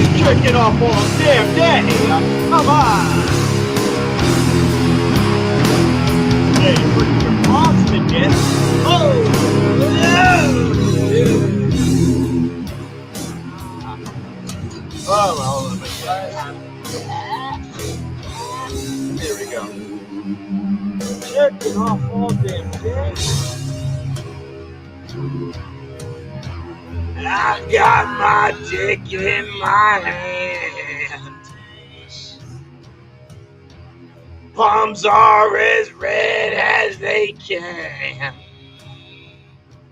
He's jerking off all damn day. Come on. Hey, put your paws in again. Oh, no. Oh, well, there we go. Jerking off all damn day. I got my dick in my hand. Palms are as red as they can.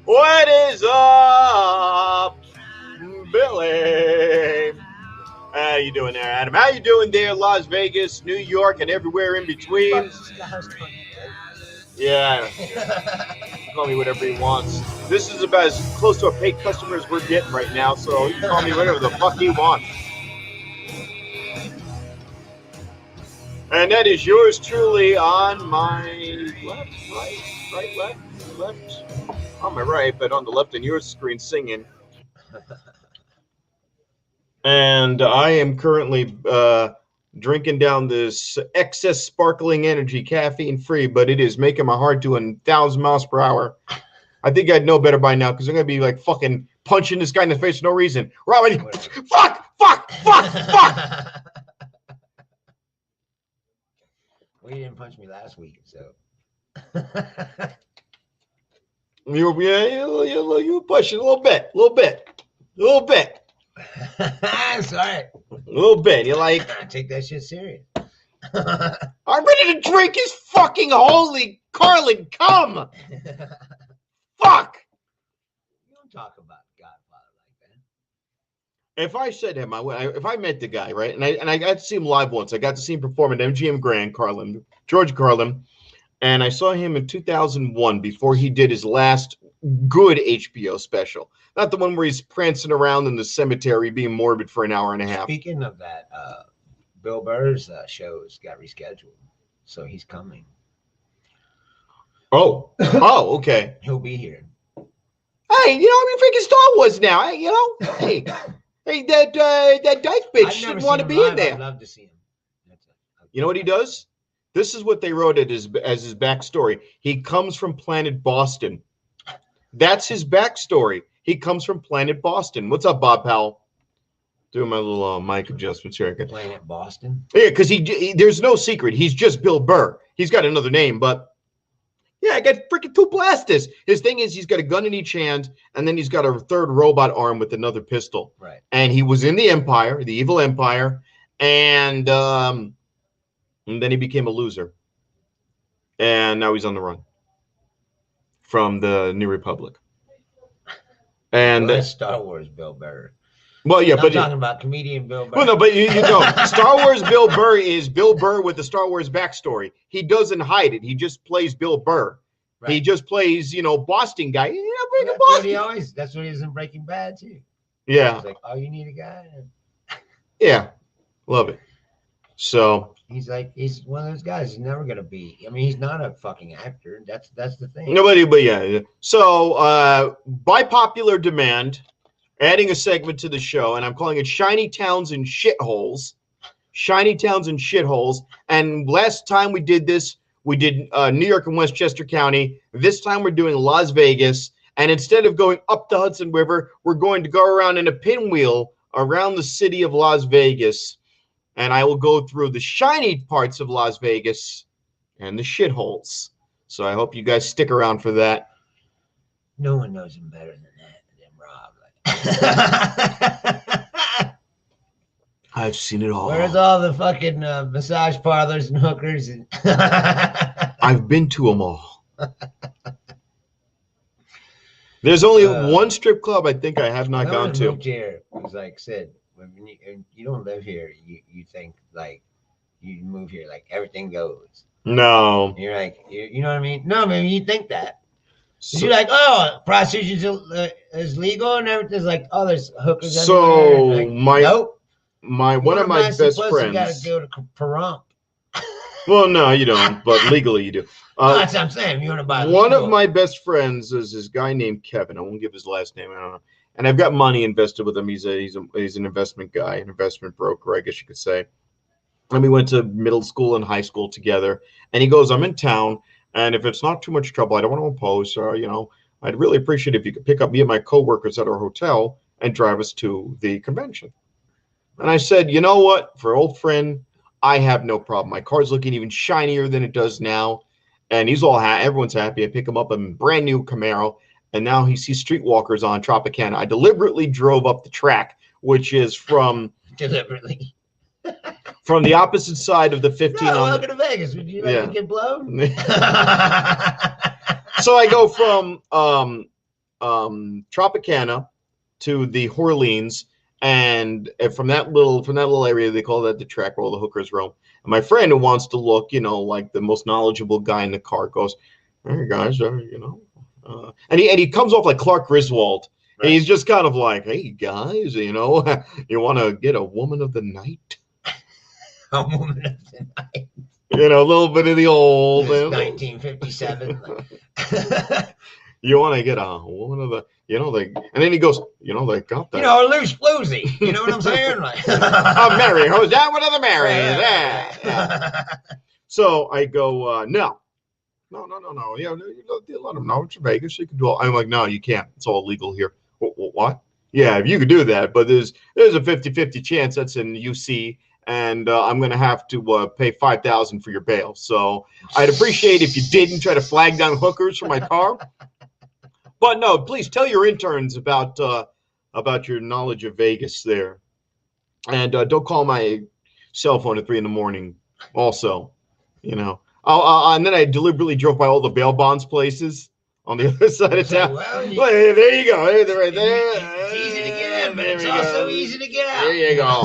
What is up, Billy? How you doing there, Adam? How you doing there, Las Vegas, New York, and everywhere in between? Yeah. Call me whatever he wants. This is about as close to a paid customer as we're getting right now, so he can call me whatever the fuck he wants. And that is yours truly on my left, left. On my right, but on the left in your screen singing. And I am currently drinking down this excess sparkling energy, caffeine free, but it is making my heart do 1,000 miles per hour. I think I'd know better by now because I'm going to be like fucking punching this guy in the face for no reason. Robin, fuck. Well, you didn't punch me last week, so. You push it a little bit. Sorry. A little bit. You're like, I take that shit serious. I'm ready to drink his fucking holy Carlin cum. Fuck. You don't talk about Godfather like that. If I said him, if I met the guy, right, and I got to see him live once. I got to see him perform at MGM Grand, George Carlin, and I saw him in 2001 before he did his last good HBO special. Not the one where he's prancing around in the cemetery being morbid for an hour and a half. Speaking of that, Bill Burr's shows got rescheduled, so he's coming. Oh, okay. He'll be here. Hey, I'm in freaking Star Wars now. Hey, hey, that dyke bitch shouldn't want to be in there. I'd love to see him. You know what he does? This is what they wrote it as his backstory. He comes from planet Boston. That's his backstory. He comes from planet Boston. What's up, Bob Powell? Doing my little mic adjustments here. Planet Boston? Yeah, because he there's no secret. He's just Bill Burr. He's got another name, but yeah, I got freaking two blasters. His thing is he's got a gun in each hand, and then he's got a third robot arm with another pistol. Right. And he was in the Empire, the evil Empire, and then he became a loser. And now he's on the run from the New Republic. And well, that's Star Wars Bill Burr. Well, yeah, I'm but talking about comedian Bill Burr. Well, no, but you know, Star Wars Bill Burr is Bill Burr with the Star Wars backstory. He doesn't hide it. He just plays Bill Burr. Right. He just plays, Boston guy. That's what he is in Breaking Bad too. Yeah. He's like, oh, you need a guy. Yeah, love it. So he's one of those guys. He's never gonna be. I mean, he's not a fucking actor. That's the thing. Nobody, but yeah. So by popular demand, adding a segment to the show, and I'm calling it Shiny Towns and Shitholes. Shiny Towns and Shitholes. And last time we did this, we did New York and Westchester County. This time we're doing Las Vegas. And instead of going up the Hudson River, we're going to go around in a pinwheel around the city of Las Vegas. And I will go through the shiny parts of Las Vegas and the shitholes. So I hope you guys stick around for that. No one knows him better than that, than Rob. I've seen it all. Where's all the fucking massage parlors and hookers? And I've been to them all. There's only one strip club I think I have not gone to. Here, was like said, when you don't live here, you think like you move here, like everything goes. No. You're like, you know what I mean? No, maybe you think that. So, you're like, oh, prostitution is legal and everything's like, oh, there's hookers everywhere. Like, nope. One of my best friends. You got to go to Pahrump. Well, no, you don't, but legally you do. That's what I'm saying. You want to buy one of my best friends is this guy named Kevin. I won't give his last name. I don't know. and I've got money invested with him. He's an investment guy, an investment broker, I guess you could say. And we went to middle school and high school together. And he goes, I'm in town, and if it's not too much trouble, I don't want to impose. I'd really appreciate if you could pick up me and my coworkers at our hotel and drive us to the convention. And I said, you know what? For old friend, I have no problem. My car's looking even shinier than it does now. And he's all happy. Everyone's happy. I pick him up a brand new Camaro. And now he sees streetwalkers on Tropicana. I deliberately drove up the track, which is from deliberately from the opposite side of the 15. No, welcome to Vegas. Would you like to get blown? So I go from Tropicana to the Orleans, and from that little area, they call that the track where all the hookers roam. And my friend, who wants to look, like the most knowledgeable guy in the car, goes, "Hey guys, and he comes off like Clark Griswold. Right. And he's just kind of like, hey guys, you want to get a woman of the night? A woman of the night. A little bit of the old 1957. You want to get a woman of the, and then he goes, they got that. A loose floozy. You know what I'm saying? Like, Mary, who's that? What other Mary is that? Yeah. So I go, no. Yeah, let them know it's Vegas. You can do all. I'm like, no, you can't. It's all legal here. What? Yeah, you could do that, but there's a 50-50 chance that's in UC, and I'm going to have to pay $5,000 for your bail. So I'd appreciate if you didn't try to flag down hookers for my car. But no, please tell your interns about your knowledge of Vegas there, and don't call my cell phone at 3 a.m. Also, and then I deliberately drove by all the bail bonds places on the other side of town. Well, there you go. Right there. It's easy to get in, but it's also easy to get out. There you go.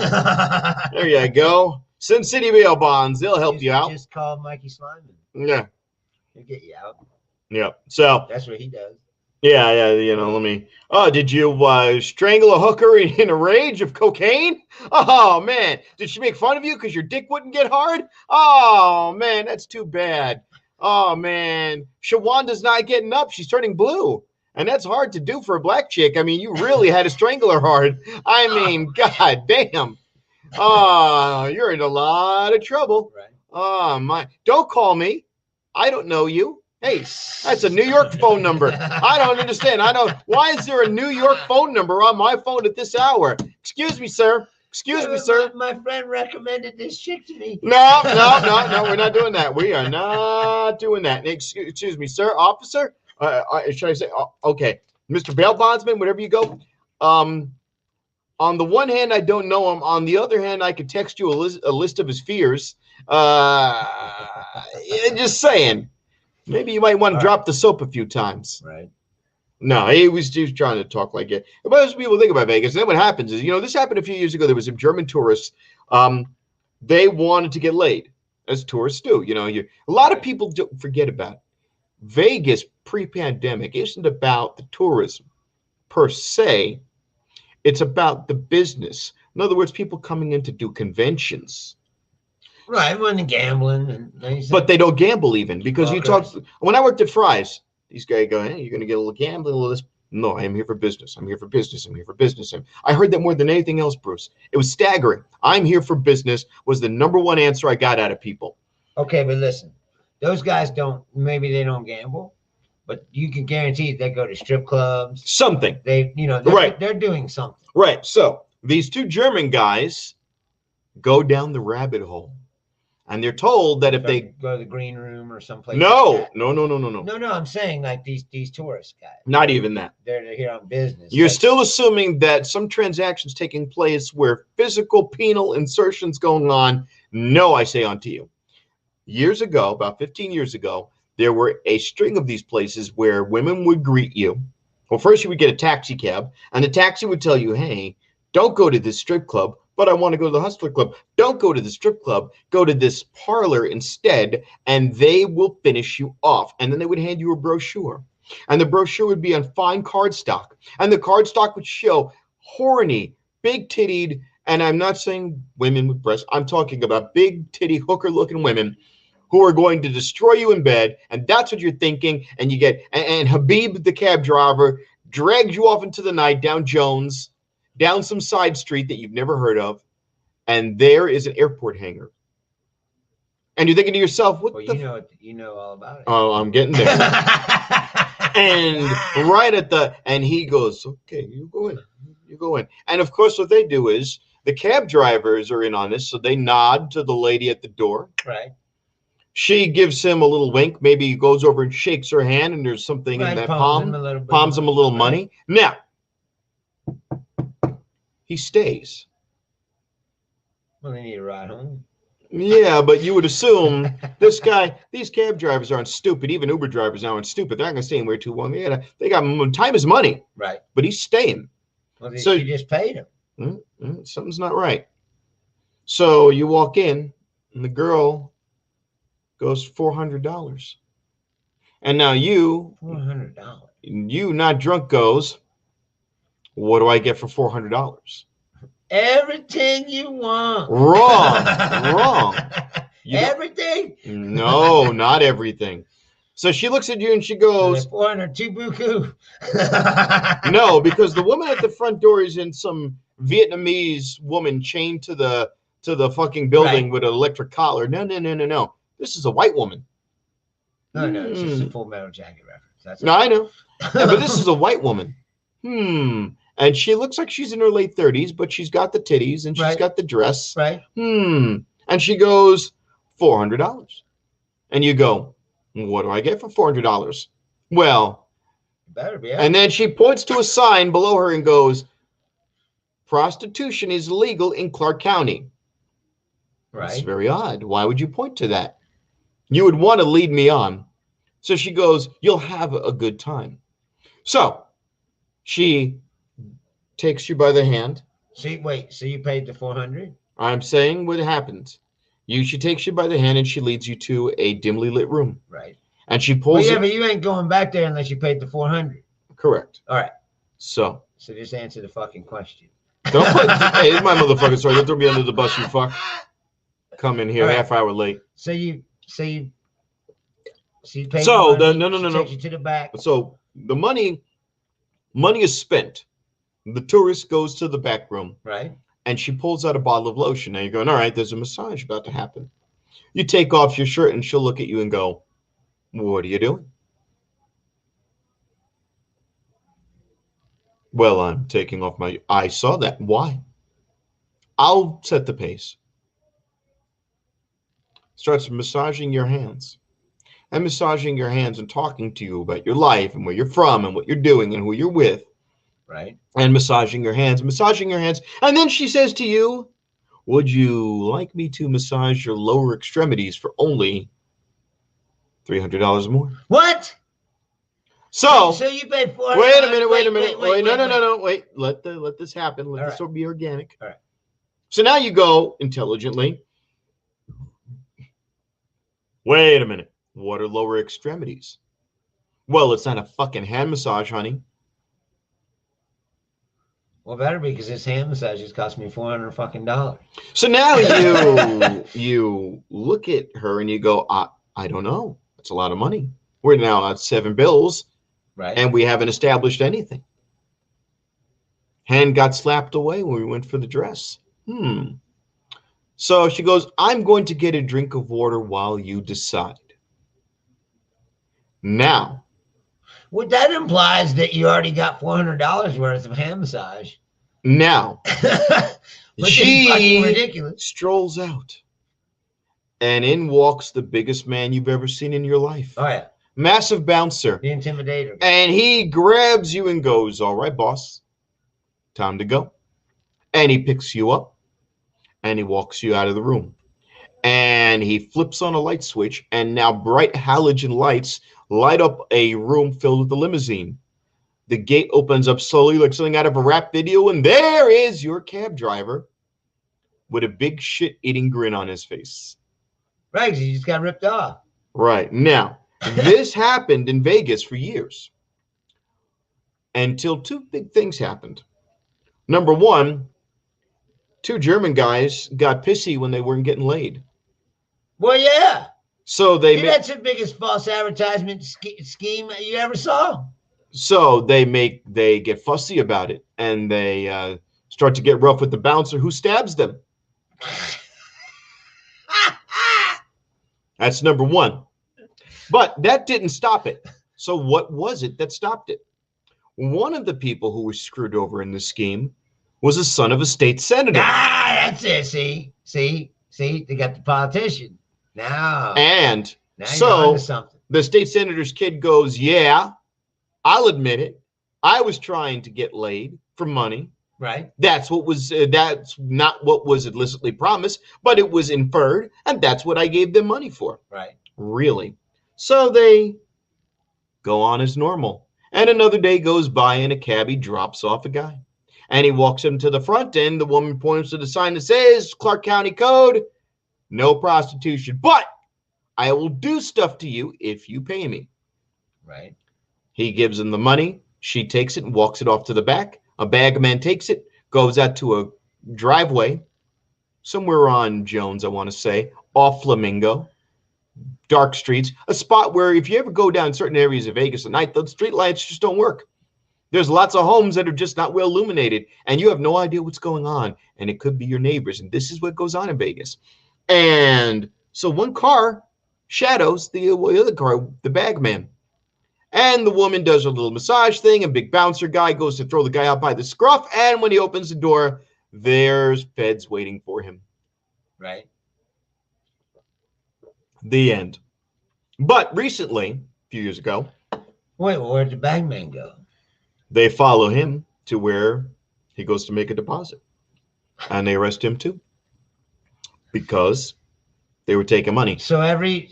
There you go. Sin City bail bonds. They'll help you out. Just call Mikey Slyman. Yeah. He'll get you out. Yeah. So that's what he does. Yeah. Let me. Oh, did you strangle a hooker in a rage of cocaine? Oh man, did she make fun of you because your dick wouldn't get hard? Oh man, that's too bad. Oh man, Shawanda's not getting up. She's turning blue, and that's hard to do for a black chick. I mean, you really had to strangle her hard. I mean, god damn. Oh, you're in a lot of trouble. Right. Oh my, don't call me. I don't know you. Hey, that's a New York phone number. I don't understand. Why is there a New York phone number on my phone at this hour? Excuse me, sir. Excuse me, sir. My friend recommended this chick to me. No, we're not doing that. We are not doing that. Excuse me, sir. Officer? Should I say, okay, Mr. Bail Bondsman, whatever you go. On the one hand, I don't know him. On the other hand, I could text you a list of his fears. Just saying. Maybe you might want to drop the soap a few times. Right. No, he was trying to talk like it. But most people think about Vegas. And then what happens is, this happened a few years ago. There was some German tourists. They wanted to get laid, as tourists do. A lot of people don't forget about it. Vegas pre-pandemic isn't about the tourism per se. It's about the business. In other words, people coming in to do conventions. Right, when gambling, but they don't gamble even because you talk. When I worked at Fry's, these guys go, "Hey, you're going to get a little gambling, a little this." No, I am here for business. I'm here for business. I'm here for business. I heard that more than anything else, Bruce. It was staggering. I'm here for business was the number one answer I got out of people. Okay, but listen, those guys maybe they don't gamble, but you can guarantee they go to strip clubs. Something. They're doing something. Right. So these two German guys go down the rabbit hole. And they're told that if they go to the green room or someplace. No. I'm saying like these tourist guys. Not even that. They're here on business. You're still assuming that some transactions taking place where physical penal insertions going on. No, I say unto you. Years ago, about 15 years ago, there were a string of these places where women would greet you. Well, first you would get a taxi cab, and the taxi would tell you, hey, don't go to this strip club. But I want to go to the Hustler Club. Don't go to the strip club. Go to this parlor instead, and they will finish you off. And then they would hand you a brochure. And the brochure would be on fine cardstock. And the cardstock would show horny, big-tittied, and I'm not saying women with breasts. I'm talking about big-titty, hooker-looking women who are going to destroy you in bed. And that's what you're thinking. And you get, and Habib, the cab driver, drags you off into the night down Jones, down some side street that you've never heard of, and there is an airport hangar. And you're thinking to yourself, what you know all about it. Oh, I'm getting there. And and he goes, okay, you go in. And of course, what they do is the cab drivers are in on this, so they nod to the lady at the door. Right. She gives him a little wink. Maybe he goes over and shakes her hand, and there's something in that palm. Palms him a little money. Now, he stays. Well, they need a ride home. Yeah, but you would assume these cab drivers aren't stupid. Even Uber drivers now aren't stupid. They're not going to stay anywhere too long. They got time is money. Right. But he's staying. Well, so you just paid him. Something's not right. So you walk in, and the girl goes $400. And now $400. You not drunk goes, what do I get for $400? Everything you want. Wrong. Everything? No, not everything. So she looks at you and she goes, 400 too buku. No, because the woman at the front door is in some Vietnamese woman chained to the fucking building with an electric collar. No. This is a white woman. No, it's just a Full Metal Jacket reference. I know. But this is a white woman. And she looks like she's in her late 30s, but she's got the titties and she's got the dress. Right. And she goes, $400. And you go, what do I get for $400? Well, better be. And then she points to a sign below her and goes, prostitution is legal in Clark County. Right. That's very odd. Why would you point to that? You would want to lead me on. So she goes, you'll have a good time. So she takes you by the hand. So you paid the $400? I'm saying what happens. She takes you by the hand and she leads you to a dimly lit room. Right. And she pulls. But you ain't going back there unless you paid the $400. Correct. All right. So just answer the fucking question. Don't put. Hey, it's my motherfucking story. Don't throw me under the bus, you fuck. Come in here half hour late. So you paid. So no. Takes you to the back. So the money is spent. The tourist goes to the back room. Right. And she pulls out a bottle of lotion. Now you're going, all right, there's a massage about to happen. You take off your shirt and she'll look at you and go, what are you doing? Well, I'm taking off I saw that. Why? I'll set the pace. Starts massaging your hands. And massaging your hands and talking to you about your life and where you're from and what you're doing and who you're with. Right. And massaging your hands. And then she says to you, would you like me to massage your lower extremities for only $300 more? What? So you paid $400. Wait a minute. No. Wait. Let this happen. Let this be organic. All right. So now you go intelligently. Wait a minute. What are lower extremities? Well, it's not a fucking hand massage, honey. Well, better be, because this hand massages cost me $400 fucking dollars. So now you look at her and you go, I don't know. That's a lot of money. We're now at 7 bills, right? And we haven't established anything. Hand got slapped away when we went for the dress. So she goes, I'm going to get a drink of water while you decide. Now. Well, that implies that you already got $400 worth of hand massage. Now, she ridiculous. Strolls out, and in walks the biggest man you've ever seen in your life. Oh, yeah. Massive bouncer. The Intimidator. And he grabs you and goes, all right, boss, time to go. And he picks you up, and he walks you out of the room. And he flips on a light switch, and now bright halogen lights light up a room filled with the limousine. The gate opens up slowly like something out of a rap video, and there is your cab driver with a big shit-eating grin on his face. Right, because he just got ripped off. Right. Now, this happened in Vegas for years until 2 big things happened. Number one, 2 German guys got pissy when they weren't getting laid. Well, yeah. So that's the biggest false advertisement scheme you ever saw. So they get fussy about it, and they start to get rough with the bouncer, who stabs them. That's number one. But that didn't stop it. So what was it that stopped it? One of the people who was screwed over in the scheme was the son of a state senator. That's it. See, they got the politician. And now so the state senator's kid goes, yeah, I'll admit it. I was trying to get laid for money. Right. That's not what was illicitly promised, but it was inferred, and that's what I gave them money for. Right. Really. So they go on as normal. And another day goes by, and a cabbie drops off a guy. And he walks him to the front, and the woman points to the sign that says, Clark County Code, no prostitution. But I will do stuff to you if you pay me. Right. He gives him the money. She takes it and walks it off to the back. A bagman takes it, goes out to a driveway, somewhere on Jones, I want to say, off Flamingo, dark streets, a spot where if you ever go down certain areas of Vegas at night, the street lights just don't work. There's lots of homes that are just not well illuminated, and you have no idea what's going on, and it could be your neighbors, and this is what goes on in Vegas. And so one car shadows the other car, the bagman. And the woman does a little massage thing, and big bouncer guy goes to throw the guy out by the scruff, and when he opens the door, there's feds waiting for him. Right. The end. But recently, a few years ago... Wait, where'd the bagman go? They follow him to where he goes to make a deposit. And they arrest him too. Because they were taking money. So every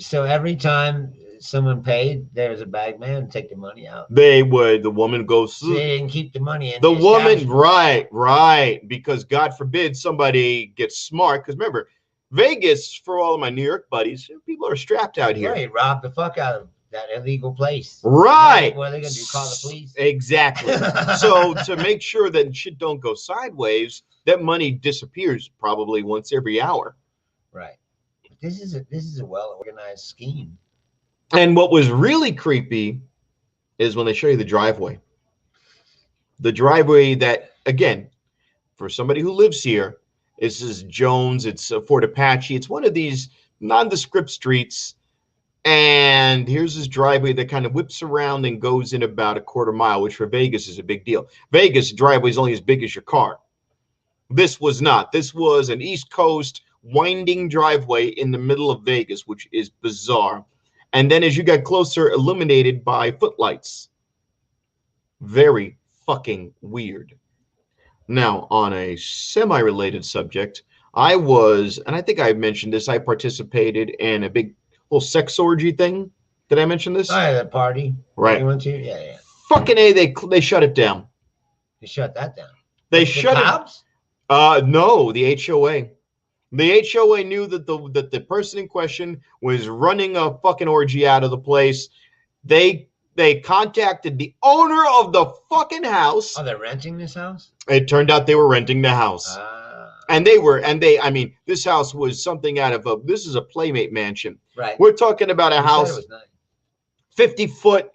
time someone paid, there's a bagman take the money out. The woman goes. So they didn't keep the money in. The woman, right. Because God forbid somebody gets smart. Because remember, Vegas, for all of my New York buddies, people are strapped out here. Right, rob the fuck out of that illegal place. Right. What are they gonna do? Call the police? Exactly. So to make sure that shit don't go sideways, that money disappears probably once every hour. Right. This is a well organized scheme. And what was really creepy is when they show you the driveway. The driveway that, again, for somebody who lives here, this is Jones, it's Fort Apache. It's one of these nondescript streets. And here's this driveway that kind of whips around and goes in about a quarter mile, which for Vegas is a big deal. Vegas driveway is only as big as your car. This was not. This was an East Coast winding driveway in the middle of Vegas, which is bizarre. And then as you got closer, illuminated by footlights. Very fucking weird. Now, on a semi-related subject, and I think I mentioned this, I participated in a big little sex orgy thing. Did I mention this? Oh, yeah, the party. Right. You went to? Yeah. Fucking A, they shut it down. They shut that down. They shut it. Cops? No, the HOA. The HOA knew that the person in question was running a fucking orgy out of the place. They contacted the owner of the fucking house. Oh, they're renting this house? It turned out they were renting the house. I mean, this house was something out of this is a Playmate mansion. Right. We're talking about a house, it was nice. 50-foot,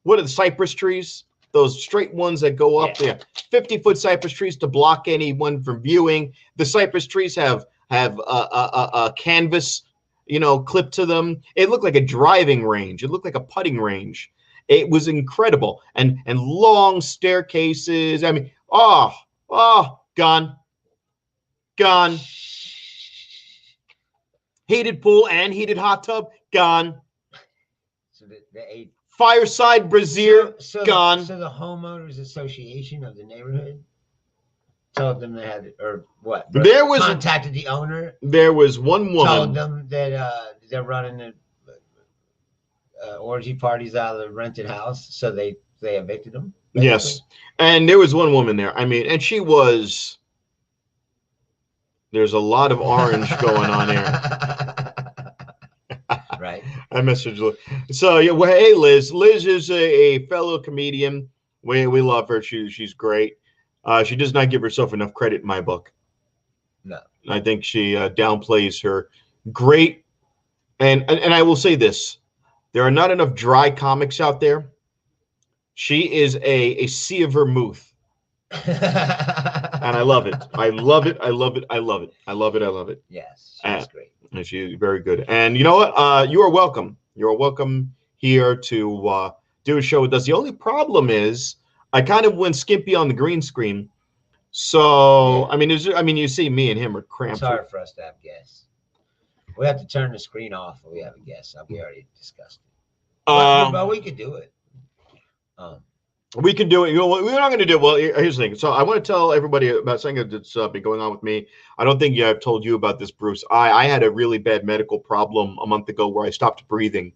what are the cypress trees? Those straight ones that go up there. 50-foot cypress trees to block anyone from viewing. The cypress trees have a canvas, clipped to them. It looked like a driving range. It looked like a putting range. It was incredible. And long staircases. I mean, gone. Heated pool and heated hot tub, gone. So they fireside brazier, gone. So the homeowners association of the neighborhood told them they had, or what? Contacted the owner. There was one woman. Told them that they're running orgy parties out of the rented house, so they evicted them. Basically. Yes, and there was one woman there. I mean, and she was. There's a lot of orange going on here. Right. I messaged Liz. So yeah, well, hey Liz. Liz is a fellow comedian. We love her. She's great. She does not give herself enough credit in my book. No. I think she downplays her great. And I will say this: there are not enough dry comics out there She is a sea of vermouth. And I love it. I love it. I love it. I love it. I love it. I love it. Yes, she's great. And she's very good. And you know what? You are welcome. You are welcome here to do a show with us. The only problem is I kind of went skimpy on the green screen. So yeah. I mean, you see, me and him are cramped. It's hard for us to have guests. We have to turn the screen off when we have a guest. We already discussed it. But we could do it. We can do it. You know what? We're not going to do it. Well, here's the thing. So I want to tell everybody about something that's been going on with me. I don't think I've told you about this, Bruce. I had a really bad medical problem a month ago where I stopped breathing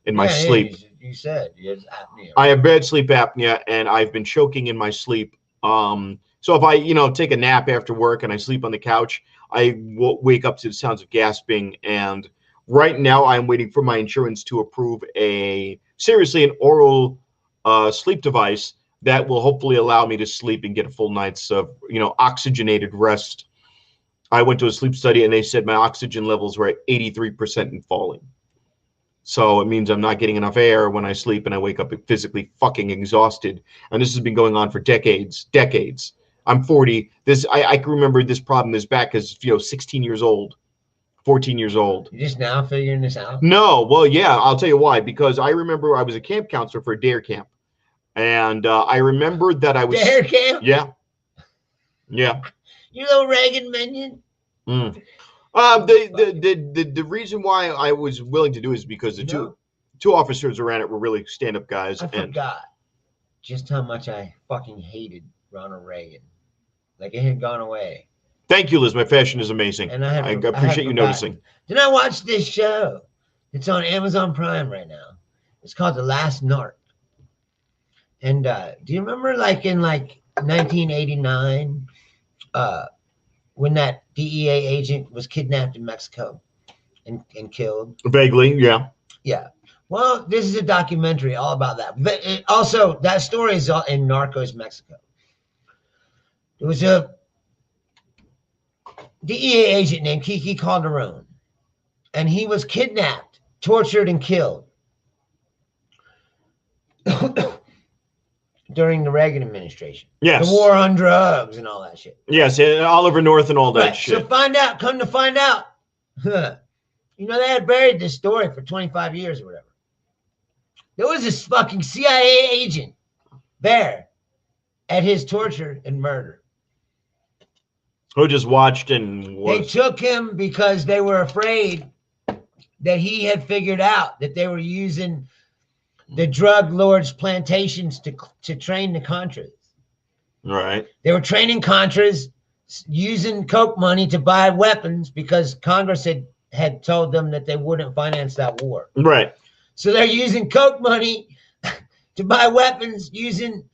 in my sleep. You said you have apnea. I have bad sleep apnea, and I've been choking in my sleep. So if I, take a nap after work and I sleep on the couch, I wake up to the sounds of gasping. And right now, I'm waiting for my insurance to approve an oral sleep device that will hopefully allow me to sleep and get a full night's of oxygenated rest. I went to a sleep study and they said my oxygen levels were at 83% and falling. So it means I'm not getting enough air when I sleep and I wake up physically fucking exhausted. And this has been going on for decades. I'm 40. I can remember this problem is back as 16 years old. 14 years old. You're just now figuring this out? No. Well, yeah, I'll tell you why. Because I remember I was a camp counselor for a dare camp. And I remember that I was... Dare camp? Yeah. Yeah. You little Reagan minion? The reason why I was willing to do it is because the two officers around it were really stand-up guys. I forgot just how much I fucking hated Ronald Reagan. Like, it had gone away. Thank you, Liz. My fashion is amazing. And I appreciate you noticing. Then I watched this show. It's on Amazon Prime right now. It's called The Last Narc. And do you remember, in 1989, when that DEA agent was kidnapped in Mexico and killed? Vaguely, yeah. Yeah. Well, this is a documentary all about that. But also, that story is in Narcos, Mexico. There was a DEA agent named Kiki Calderon, and he was kidnapped, tortured, and killed during the Reagan administration. Yes. The war on drugs and all that shit. Yes, Oliver North and all that shit. So come to find out, they had buried this story for 25 years or whatever. There was this fucking CIA agent there at his torture and murder. Who just watched and was... They took him because they were afraid that he had figured out that they were using the drug lords' plantations to train the Contras. Right. They were training Contras using Coke money to buy weapons because Congress had told them that they wouldn't finance that war. Right. So they're using Coke money to buy weapons, using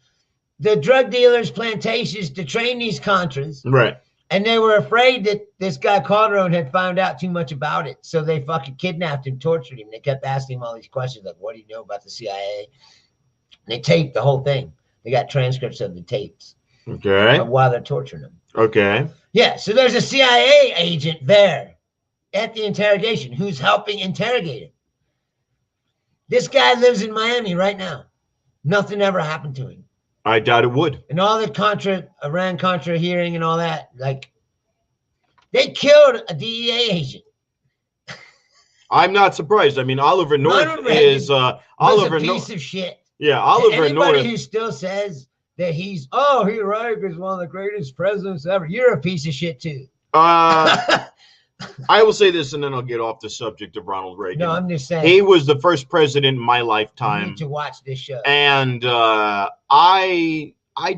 the drug dealers' plantations to train these Contras. Right. And they were afraid that this guy Calderon had found out too much about it. So they fucking kidnapped him, tortured him. They kept asking him all these questions like, what do you know about the CIA? And they taped the whole thing. They got transcripts of the tapes. Okay. While they're torturing him. Okay. Yeah, so there's a CIA agent there at the interrogation who's helping interrogate him. This guy lives in Miami right now. Nothing ever happened to him. I doubt it would. And all the Iran-Contra hearing and all that, they killed a DEA agent. I'm not surprised. I mean, Oliver North is Oliver a piece of shit. Yeah, Oliver North. Anybody who still says that he's Reagan is one of the greatest presidents ever, you're a piece of shit too. I will say this, and then I'll get off the subject of Ronald Reagan. No, I'm just saying. He was the first president in my lifetime. You need to watch this show. And I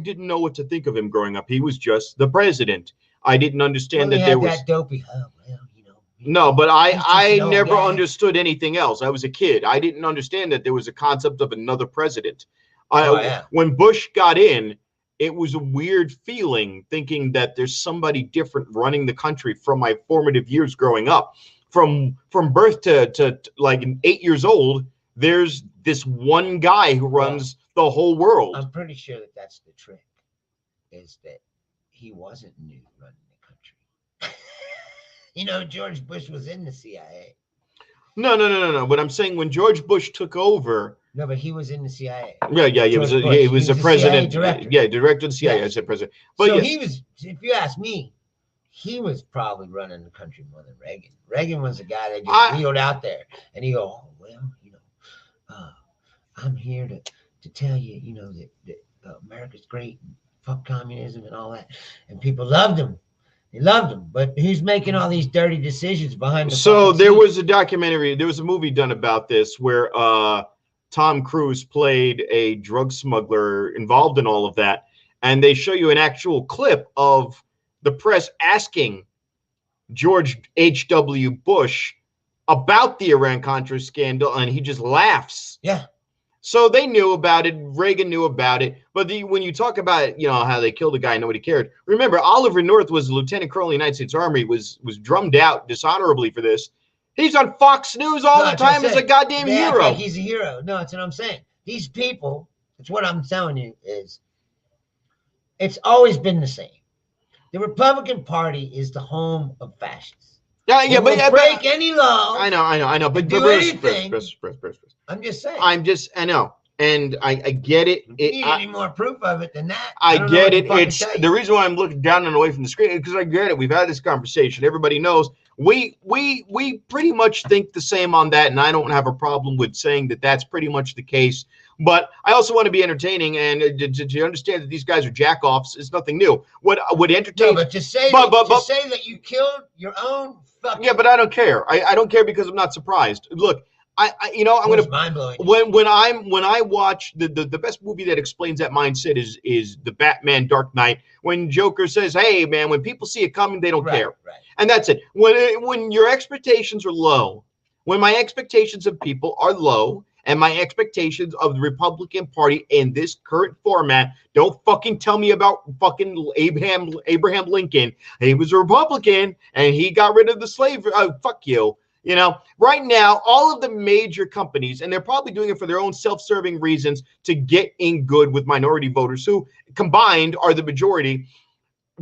didn't know what to think of him growing up. He was just the president. I didn't understand that there was that dopey. No, but I never understood anything else. I was a kid. I didn't understand that there was a concept of another president. When Bush got in, it was a weird feeling thinking that there's somebody different running the country from my formative years growing up. From birth to 8 years old, there's this one guy who runs the whole world. I'm pretty sure that that's the trick, is that he wasn't new running the country. George Bush was in the CIA. No. But I'm saying when George Bush took over. No, but he was in the CIA. Yeah. He was a president. Director. Yeah, director of the CIA. Yes. I said president. But so yes. he was. If you ask me, he was probably running the country more than Reagan. Reagan was the guy that just wheeled out there, and he go, "Oh well, I'm here to tell you, that America's great, and fuck communism and all that," and people loved him. They loved him, but who's making all these dirty decisions behind the? So there was a documentary. There was a movie done about this where Tom Cruise played a drug smuggler involved in all of that, and they show you an actual clip of the press asking George H.W. Bush about the Iran-Contra scandal, and he just laughs. Yeah. So they knew about it. Reagan knew about it. But when you talk about, how they killed a guy and nobody cared. Remember, Oliver North was a lieutenant colonel in the United States Army, was drummed out dishonorably for this. He's on Fox News all the time as a goddamn hero. Like he's a hero. No, that's what I'm saying. These people, that's what I'm telling you, is it's always been the same. The Republican Party is the home of fascists. Yeah, but break any law. I know. But do anything. I'm just saying. I know. And I get it. You need any more proof of it than that? I get it. It's the reason why I'm looking down and away from the screen, because I get it. We've had this conversation. Everybody knows we pretty much think the same on that, and I don't have a problem with saying that that's pretty much the case. But I also want to be entertaining, and to understand that these guys are jack-offs is nothing new. What would entertain? No, but just say that you killed your own fucking. Yeah, but I don't care. I don't care because I'm not surprised. Look. I'm gonna mind-blowing. When I watch the best movie that explains that mindset is the Batman Dark Knight, when Joker says, "Hey man, when people see it coming, they don't care," right. And that's it. When your expectations are low, when my expectations of people are low, and my expectations of the Republican Party in this current format, don't fucking tell me about fucking Abraham Lincoln. He was a Republican and he got rid of the slavery. Fuck you. Right now, all of the major companies, and they're probably doing it for their own self-serving reasons to get in good with minority voters who combined are the majority.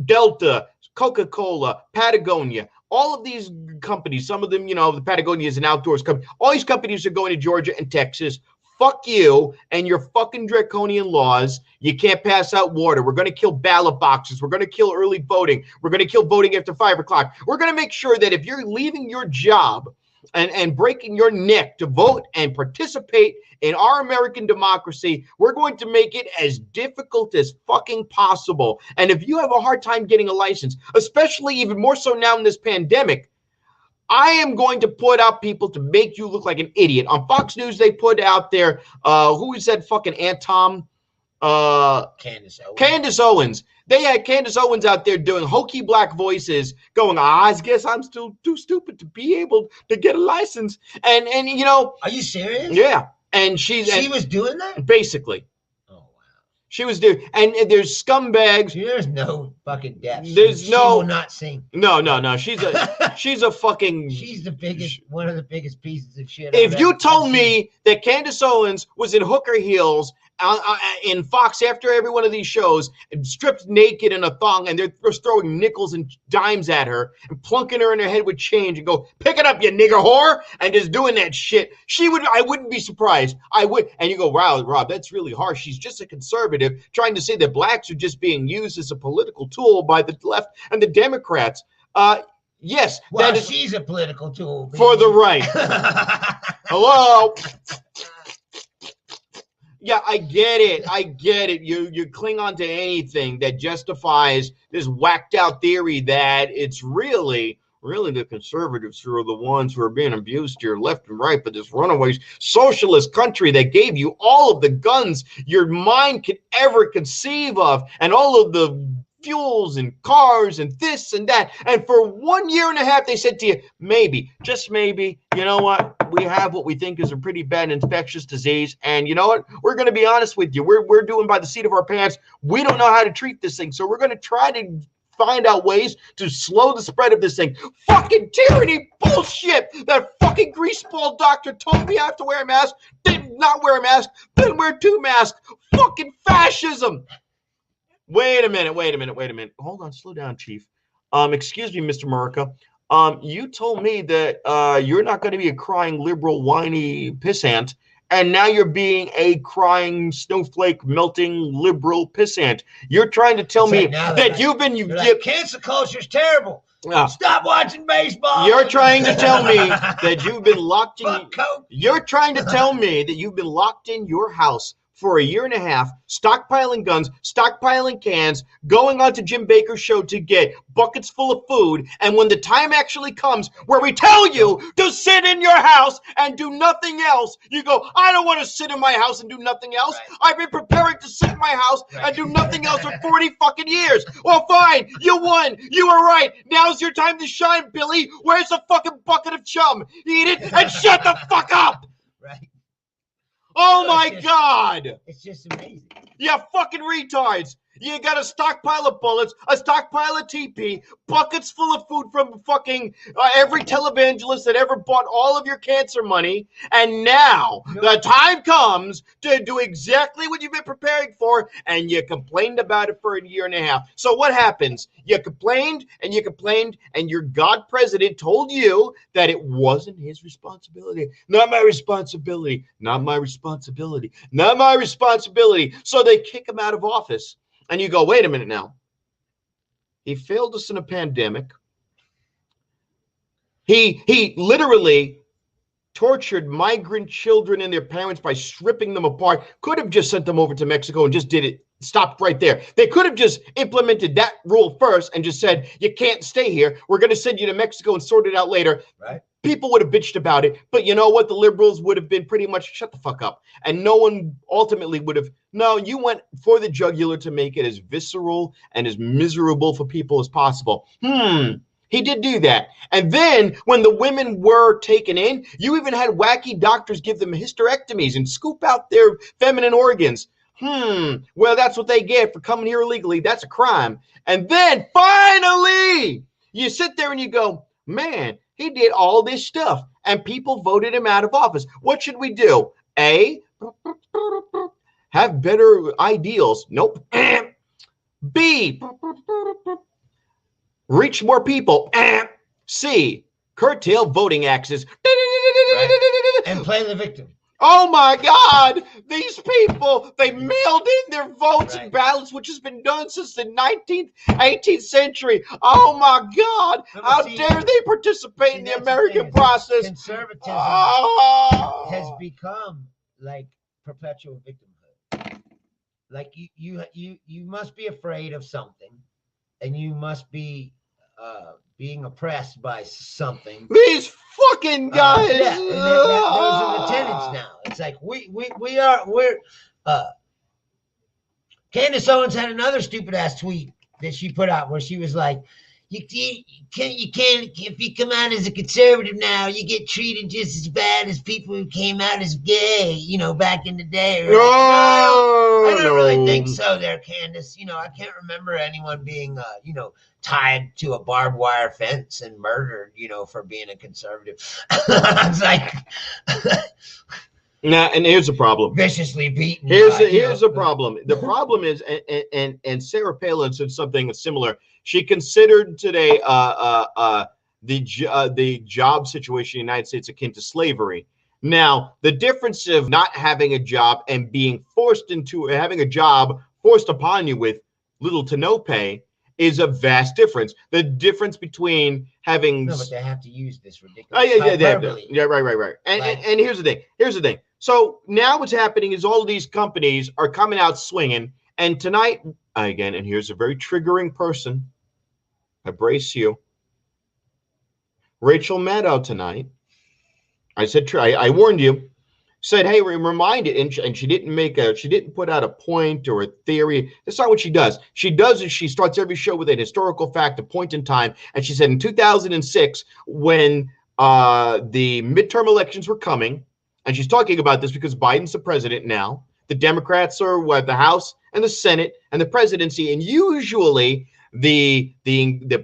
Delta, Coca-Cola, Patagonia, all of these companies, some of them, the Patagonia is an outdoors company. All these companies are going to Georgia and Texas. Fuck you and your fucking draconian laws. You can't pass out water. We're going to kill ballot boxes. We're going to kill early voting. We're going to kill voting after 5 o'clock. We're going to make sure that if you're leaving your job and breaking your neck to vote and participate in our American democracy, we're going to make it as difficult as fucking possible. And if you have a hard time getting a license, especially even more so now in this pandemic, I am going to put out people to make you look like an idiot. On Fox News, they put out there, who is that fucking Aunt Tom? Candace Owens. They had Candace Owens out there doing hokey black voices going, I guess I'm still too stupid to be able to get a license. And Are you serious? Yeah. And she was doing that? Basically. She was doing, and there's scumbags. There's no fucking depth. She will not sing. No. She's a fucking. She's the biggest, one of the biggest pieces of shit. If you told me that Candace Owens was in hooker heels in Fox after every one of these shows, and stripped naked in a thong, and they're throwing nickels and dimes at her and plunking her in her head with change and go, pick it up, you nigger whore, and just doing that shit, I wouldn't be surprised. I would. And you go, wow, Rob, that's really harsh. She's just a conservative trying to say that blacks are just being used as a political tool by the left and the Democrats. Yes. Well, she's a political tool. For the right. Hello? Yeah, I get it. You cling on to anything that justifies this whacked out theory that it's really the conservatives who are the ones who are being abused here left and right by this runaway socialist country that gave you all of the guns your mind could ever conceive of and all of the fuels and cars and this and that. And for 1 year and a half, they said to you, maybe, just maybe, you know what? We have what we think is a pretty bad infectious disease. And you know what? We're going to be honest with you. We're doing by the seat of our pants. We don't know how to treat this thing. So we're going to try to find out ways to slow the spread of this thing. Fucking tyranny bullshit. That fucking greaseball doctor told me I have to wear a mask. Did not wear a mask. Then wear 2 masks. Fucking fascism. Wait a minute. Hold on, slow down, Chief. Excuse me, Mr. Murica. You told me that you're not going to be a crying liberal, whiny pissant, and now you're being a crying snowflake, melting liberal pissant. You're trying to tell me that you've been cancel culture's terrible. Uh, Stop watching baseball. You're trying to tell me that you've been locked in. Fuck Coke. You're trying to tell me that you've been locked in your house for a year and a half, stockpiling guns, stockpiling cans, going on to Jim Baker's show to get buckets full of food. And when the time actually comes where we tell you to sit in your house and do nothing else, you go, I don't want to sit in my house and do nothing else. Right. I've been preparing to sit in my house and do nothing else for 40 fucking years. Well, fine. You won. You were right. Now's your time to shine, Billy. Where's the fucking bucket of chum? Eat it and shut the fuck up. Right. Oh my God! It's just amazing. You fucking retards! You got a stockpile of bullets, a stockpile of TP, buckets full of food from fucking every televangelist that ever bought all of your cancer money, and now the time comes to do exactly what you've been preparing for, and you complained about it for a year and a half. So what happens? You complained, and your God president told you that it wasn't his responsibility. Not my responsibility. Not my responsibility. Not my responsibility. So they kick him out of office. And you go, wait a minute now. He failed us in a pandemic. He literally tortured migrant children and their parents by stripping them apart. Could have just sent them over to Mexico and just did it, stopped right there. They could have just implemented that rule first and just said, you can't stay here. We're going to send you to Mexico and sort it out later. Right. People would have bitched about it, but you know what? The liberals would have been pretty much shut the fuck up. And no one ultimately would have, no, you went for the jugular to make it as visceral and as miserable for people as possible. He did do that. And then when the women were taken in, you even had wacky doctors give them hysterectomies and scoop out their feminine organs. Well, that's what they get for coming here illegally. That's a crime. And then finally, you sit there and you go, man, he did all this stuff and people voted him out of office. What should we do? A, have better ideals. Nope. B, reach more people. C, curtail voting access. Right. And play the victim. Oh my God, these people, they mailed in their votes and ballots, which has been done since the 19th, 18th century. Oh my God, how dare they participate in the American process? Conservatism has become like perpetual victimhood. Like you must be afraid of something, and you must be being oppressed by something. These fucking guys. Yeah, and those are the tenets now. It's like we're Candace Owens had another stupid ass tweet that she put out where she was like, you can't if you come out as a conservative now, you get treated just as bad as people who came out as gay, back in the day. Like, I don't really think so there, Candace. I can't remember anyone being tied to a barbed wire fence and murdered, for being a conservative. It's like now, and here's the problem. Viciously beaten. Here's the problem. The problem is, and Sarah Palin said something similar. She considered today the job situation in the United States akin to slavery. Now, the difference of not having a job and being forced into having a job forced upon you with little to no pay is a vast difference. The difference between having but they have to use this ridiculous right. And here's the thing. So now what's happening is all of these companies are coming out swinging. And tonight, again, and here's a very triggering person. I brace you. Rachel Maddow tonight. I said, I warned you. Said, hey, remind it, and she didn't put out a point or a theory. That's not what she does. She does is she starts every show with an historical fact, a point in time. And she said in 2006, when the midterm elections were coming, and she's talking about this because Biden's the president now. The Democrats are at the House and the Senate and the presidency, and usually the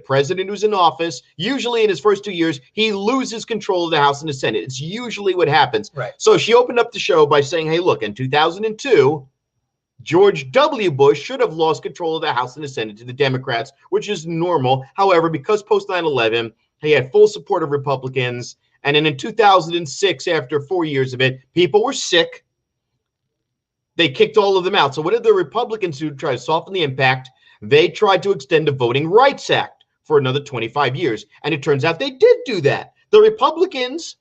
president who's in office, usually in his first 2 years, he loses control of the House and the Senate. It's usually what happens. Right. So she opened up the show by saying, hey, look, in 2002, George W. Bush should have lost control of the House and the Senate to the Democrats, which is normal. However, because post 9/11, He had full support of Republicans. And then in 2006, after 4 years of it, people were sick. They kicked all of them out. So what did the Republicans do to try to soften the impact? They tried to extend the Voting Rights Act for another 25 years. And it turns out they did do that. The Republicans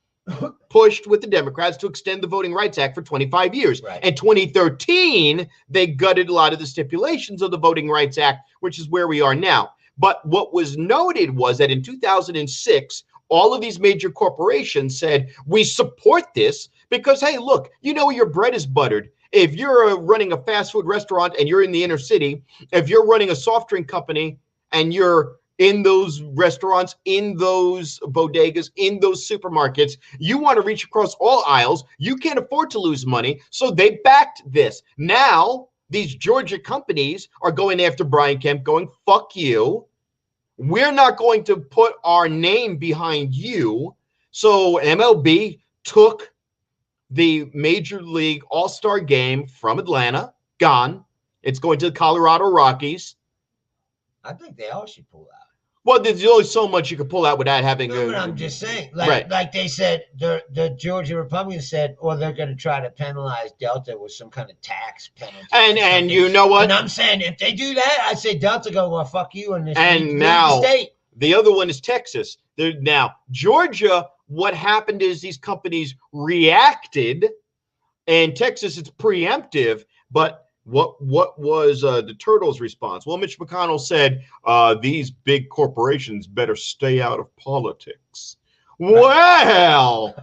pushed with the Democrats to extend the Voting Rights Act for 25 years. Right. In 2013, they gutted a lot of the stipulations of the Voting Rights Act, which is where we are now. But what was noted was that in 2006, all of these major corporations said, we support this because, hey, look, you know your bread is buttered. If you're running a fast food restaurant and you're in the inner city, if you're running a soft drink company and you're in those restaurants, in those bodegas, in those supermarkets, you want to reach across all aisles. You can't afford to lose money. So they backed this. Now, these Georgia companies are going after Brian Kemp, going, fuck you. We're not going to put our name behind you. So MLB took the Major League All-Star game from Atlanta, gone. It's going to the Colorado Rockies. I think they all should pull out. Well, there's only so much you can pull out without having No, but I'm just saying, like, right. like they said, the Georgia Republicans said, or they're going to try to penalize Delta with some kind of tax penalty. And you know what? And I'm saying, if they do that, I say Delta go, well, fuck you. And now the state. The other one is Texas. Now, Georgia, what happened is these companies reacted. And Texas, it's preemptive, but what was the Turtles' response? Well, Mitch McConnell said, these big corporations better stay out of politics. Well,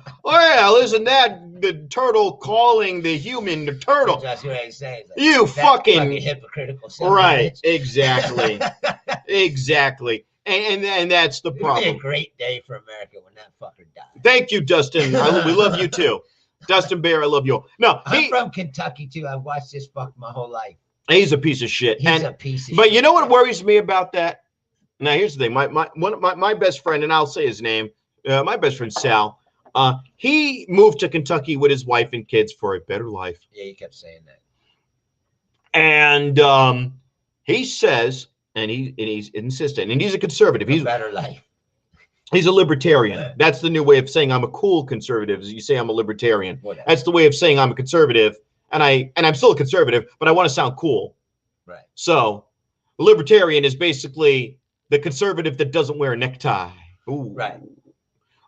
isn't that the turtle calling the human the turtle? That's what I say. Like, you fucking hypocritical. Right, exactly. Exactly. And that's the problem. It'll be a great day for America when that fucker dies. Thank you, Dustin. We love you too. Dustin Bear, I love you. No, I'm from Kentucky too. I've watched this fuck my whole life. He's a piece of shit. He's a piece of shit. But you know what worries me about that? Now, here's the thing. My best friend, and I'll say his name, my best friend Sal, he moved to Kentucky with his wife and kids for a better life. Yeah, he kept saying that. And he says, and he's insistent, and he's a conservative. He's a better life. He's a libertarian. That's the new way of saying I'm a cool conservative. Is you say I'm a libertarian. Whatever. That's the way of saying I'm a conservative, and I'm still a conservative, but I want to sound cool. Right. So, libertarian is basically the conservative that doesn't wear a necktie. Ooh. Right.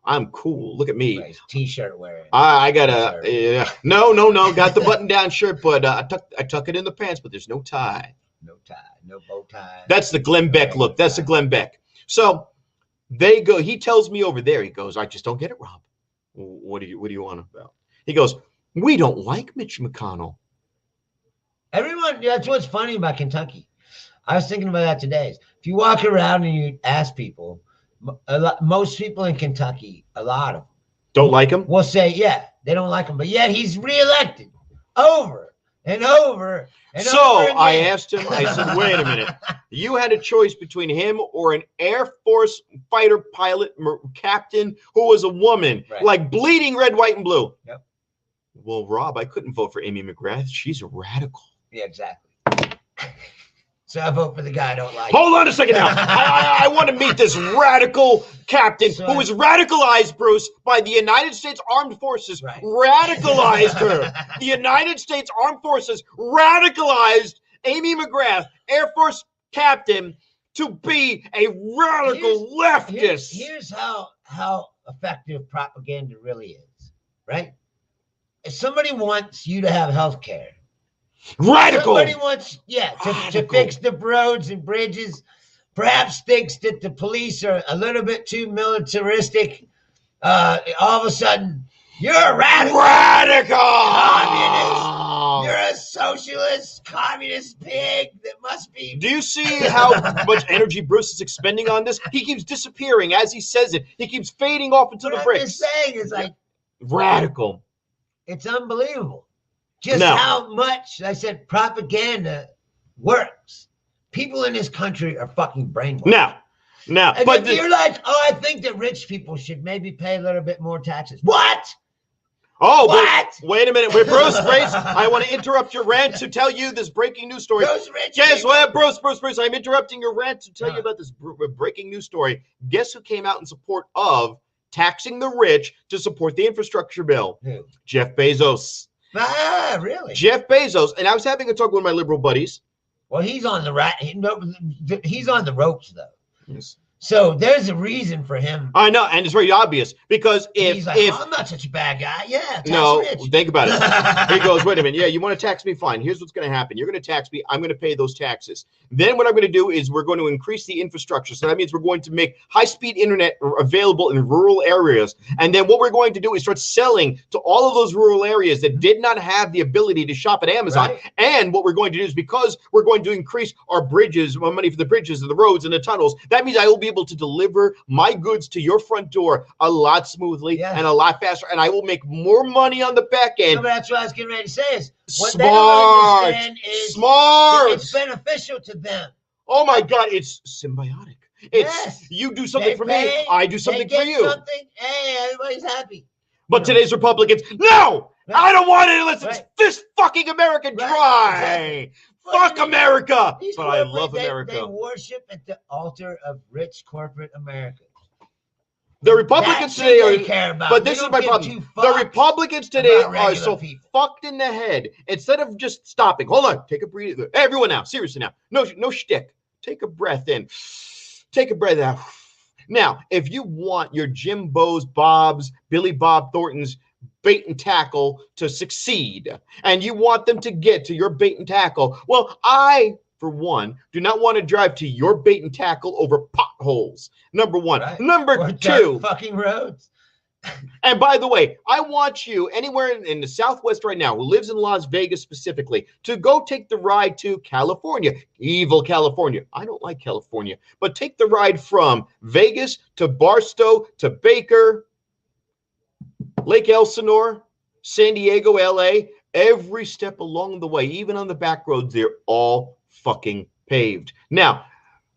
I'm cool. Look at me. Right. T-shirt wearing. I got a no. Got the button-down shirt, but I tuck it in the pants, but there's no tie. No tie. No bow tie. That's the Glenn Beck look. That's the Glenn Beck. So. They go, he tells me over there, he goes, I just don't get it, Rob. What do you want about? He goes, we don't like Mitch McConnell. Everyone, that's what's funny about Kentucky. I was thinking about that today. If you walk around and you ask people, most people in Kentucky, a lot of them, don't like him? Will say, yeah, they don't like him. But yet he's reelected over and over and so over again. I asked him, I said, wait a minute. You had a choice between him or an Air Force fighter pilot captain who was a woman, right. Like bleeding red, white, and blue. Yep. Well, Rob, I couldn't vote for Amy McGrath. She's a radical. Yeah, exactly. So I vote for the guy I don't like. Hold on a second now. I want to meet this radical captain who was radicalized, Bruce, by the United States Armed Forces. Right. Radicalized her. The United States Armed Forces radicalized Amy McGrath, Air Force captain, to be a radical leftist. Here's how effective propaganda really is, right? If somebody wants you to have health care, radical. Somebody wants, to fix the roads and bridges, perhaps thinks that the police are a little bit too militaristic. All of a sudden, you're a radical. Communist. You're a socialist, communist pig that must be. Do you see how much energy Bruce is expending on this? He keeps disappearing as he says it. He keeps fading off into the bricks. I'm just saying, it's like radical. It's unbelievable. Just how much, I said, propaganda works. People in this country are fucking brainwashed. Now, but you're like, I think that rich people should maybe pay a little bit more taxes. What? Oh, What? but wait a minute. Wait, Bruce, I want to interrupt your rant to tell you this breaking news story. Guess what, Bruce, I'm interrupting your rant to tell you about this breaking news story. Guess who came out in support of taxing the rich to support the infrastructure bill? Who? Jeff Bezos. Ah, really? Jeff Bezos. And I was having a talk with my liberal buddies. Well, he's on the right. He's on the ropes, though. Yes. So there's a reason for him. I know, and it's very obvious because if I'm not such a bad guy, yeah. No, rich. think about it. He goes, wait a minute, yeah, you want to tax me? Fine. Here's what's going to happen. You're going to tax me. I'm going to pay those taxes. Then what I'm going to do is we're going to increase the infrastructure. So that means we're going to make high-speed internet available in rural areas. And then what we're going to do is start selling to all of those rural areas that did not have the ability to shop at Amazon. Right. And what we're going to do is because we're going to increase our bridges, money for the bridges and the roads and the tunnels, that means I will be able to deliver my goods to your front door a lot smoothly and a lot faster, and I will make more money on the back end. No, but that's what I was getting ready to say is what smart, they don't understand is smart. It's beneficial to them. Oh my God, it's symbiotic. It's you do something for me, I do something for you. Hey, everybody's happy. But today's Republicans, no, I don't want it unless it's this fucking American try. Fuck America! But I love America. They worship at the altar of rich corporate America. The Republicans today are, but this is my problem. The Republicans today are so fucked in the head. Instead of just stopping, hold on, take a breather. Hey, everyone now, seriously now, no shtick. Take a breath in, take a breath out. Now, if you want your Jim Bo's, Bob's, Billy Bob Thornton's bait and tackle to succeed, and you want them to get to your bait and tackle, well, I, for one, do not want to drive to your bait and tackle over potholes. Number one. Right. Number two. Fucking roads. And by the way, I want you anywhere in the Southwest right now who lives in Las Vegas specifically to go take the ride to California, evil California. I don't like California, but take the ride from Vegas to Barstow to Baker, Lake Elsinore, San Diego, LA. Every step along the way, even on the back roads, they're all fucking paved. Now,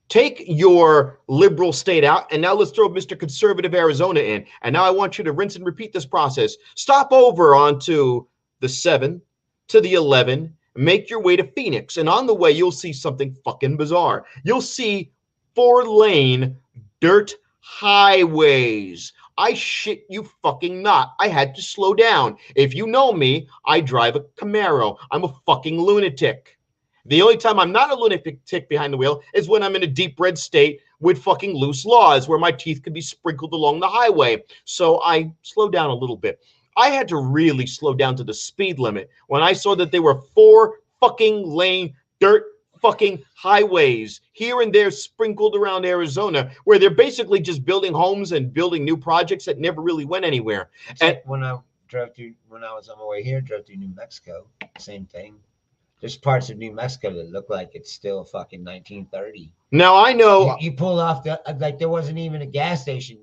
take your liberal state out, and now let's throw Mr. Conservative Arizona in. And now I want you to rinse and repeat this process. Stop over onto the 7 to the 11, make your way to Phoenix. And on the way, you'll see something fucking bizarre. You'll see 4-lane dirt highways. I shit you fucking not. I had to slow down. If you know me, I drive a Camaro. I'm a fucking lunatic. The only time I'm not a lunatic behind the wheel is when I'm in a deep red state with fucking loose laws where my teeth could be sprinkled along the highway. So I slowed down a little bit. I had to really slow down to the speed limit when I saw that there were 4 fucking lane dirt fucking highways here and there sprinkled around Arizona where they're basically just building homes and building new projects that never really went anywhere. And when I was on my way here, drove through New Mexico, same thing. There's parts of New Mexico that look like it's still fucking 1930. Now I know you pull off there wasn't even a gas station,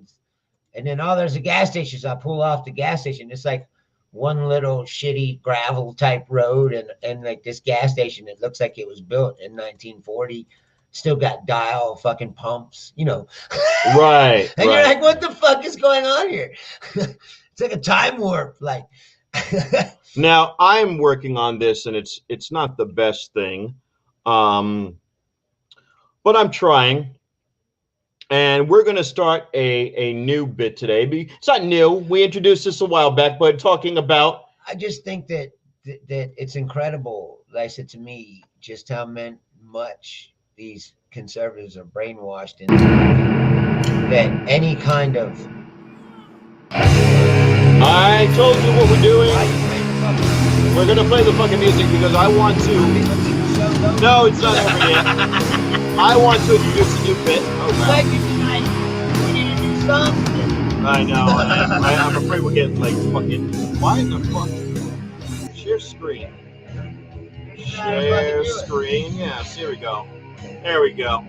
and then there's a gas station. So I pull off the gas station. It's like one little shitty gravel type road, and like this gas station. It looks like it was built in 1940. Still got dial fucking pumps, Right. And you're like, what the fuck is going on here? It's like a time warp, like. Now I'm working on this, and it's not the best thing, but I'm trying. And we're going to start a new bit today. It's not new. We introduced this a while back, but talking about. I just think that it's incredible, like I said, to me, just how much these conservatives are brainwashed into that any kind of. I told you what we're doing. We're going to play the fucking music because I want to. No, it's not over yet. I want to introduce a new bit. Like you tonight. We need to do something. I know. I'm afraid we'll get like fucking. Why in the fuck? Share screen. Share screen. Yes, here we go. There we go.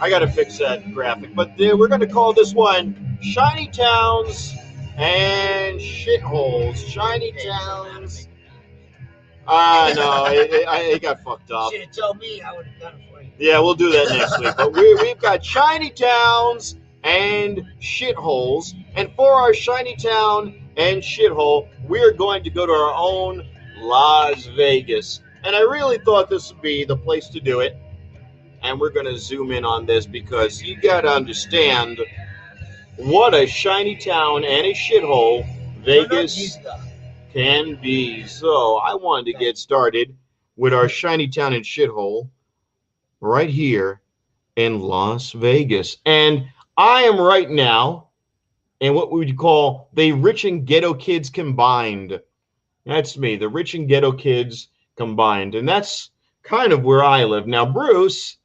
I got to fix that graphic. But we're going to call this one Shiny Towns and Shitholes. Shiny Towns. No, it got fucked up. You should have told me. I would have done it for you. Yeah, we'll do that next week. But we've got Shiny Towns and Shitholes. And for our shiny town and shithole, we're going to go to our own Las Vegas. And I really thought this would be the place to do it. And we're going to zoom in on this because you got to understand what a shiny town and a shithole Vegas can be. So I wanted to get started with our shiny town and shithole right here in Las Vegas. And I am right now in what we would call the rich and ghetto kids combined. That's me, the rich and ghetto kids combined. And that's kind of where I live. Now, Bruce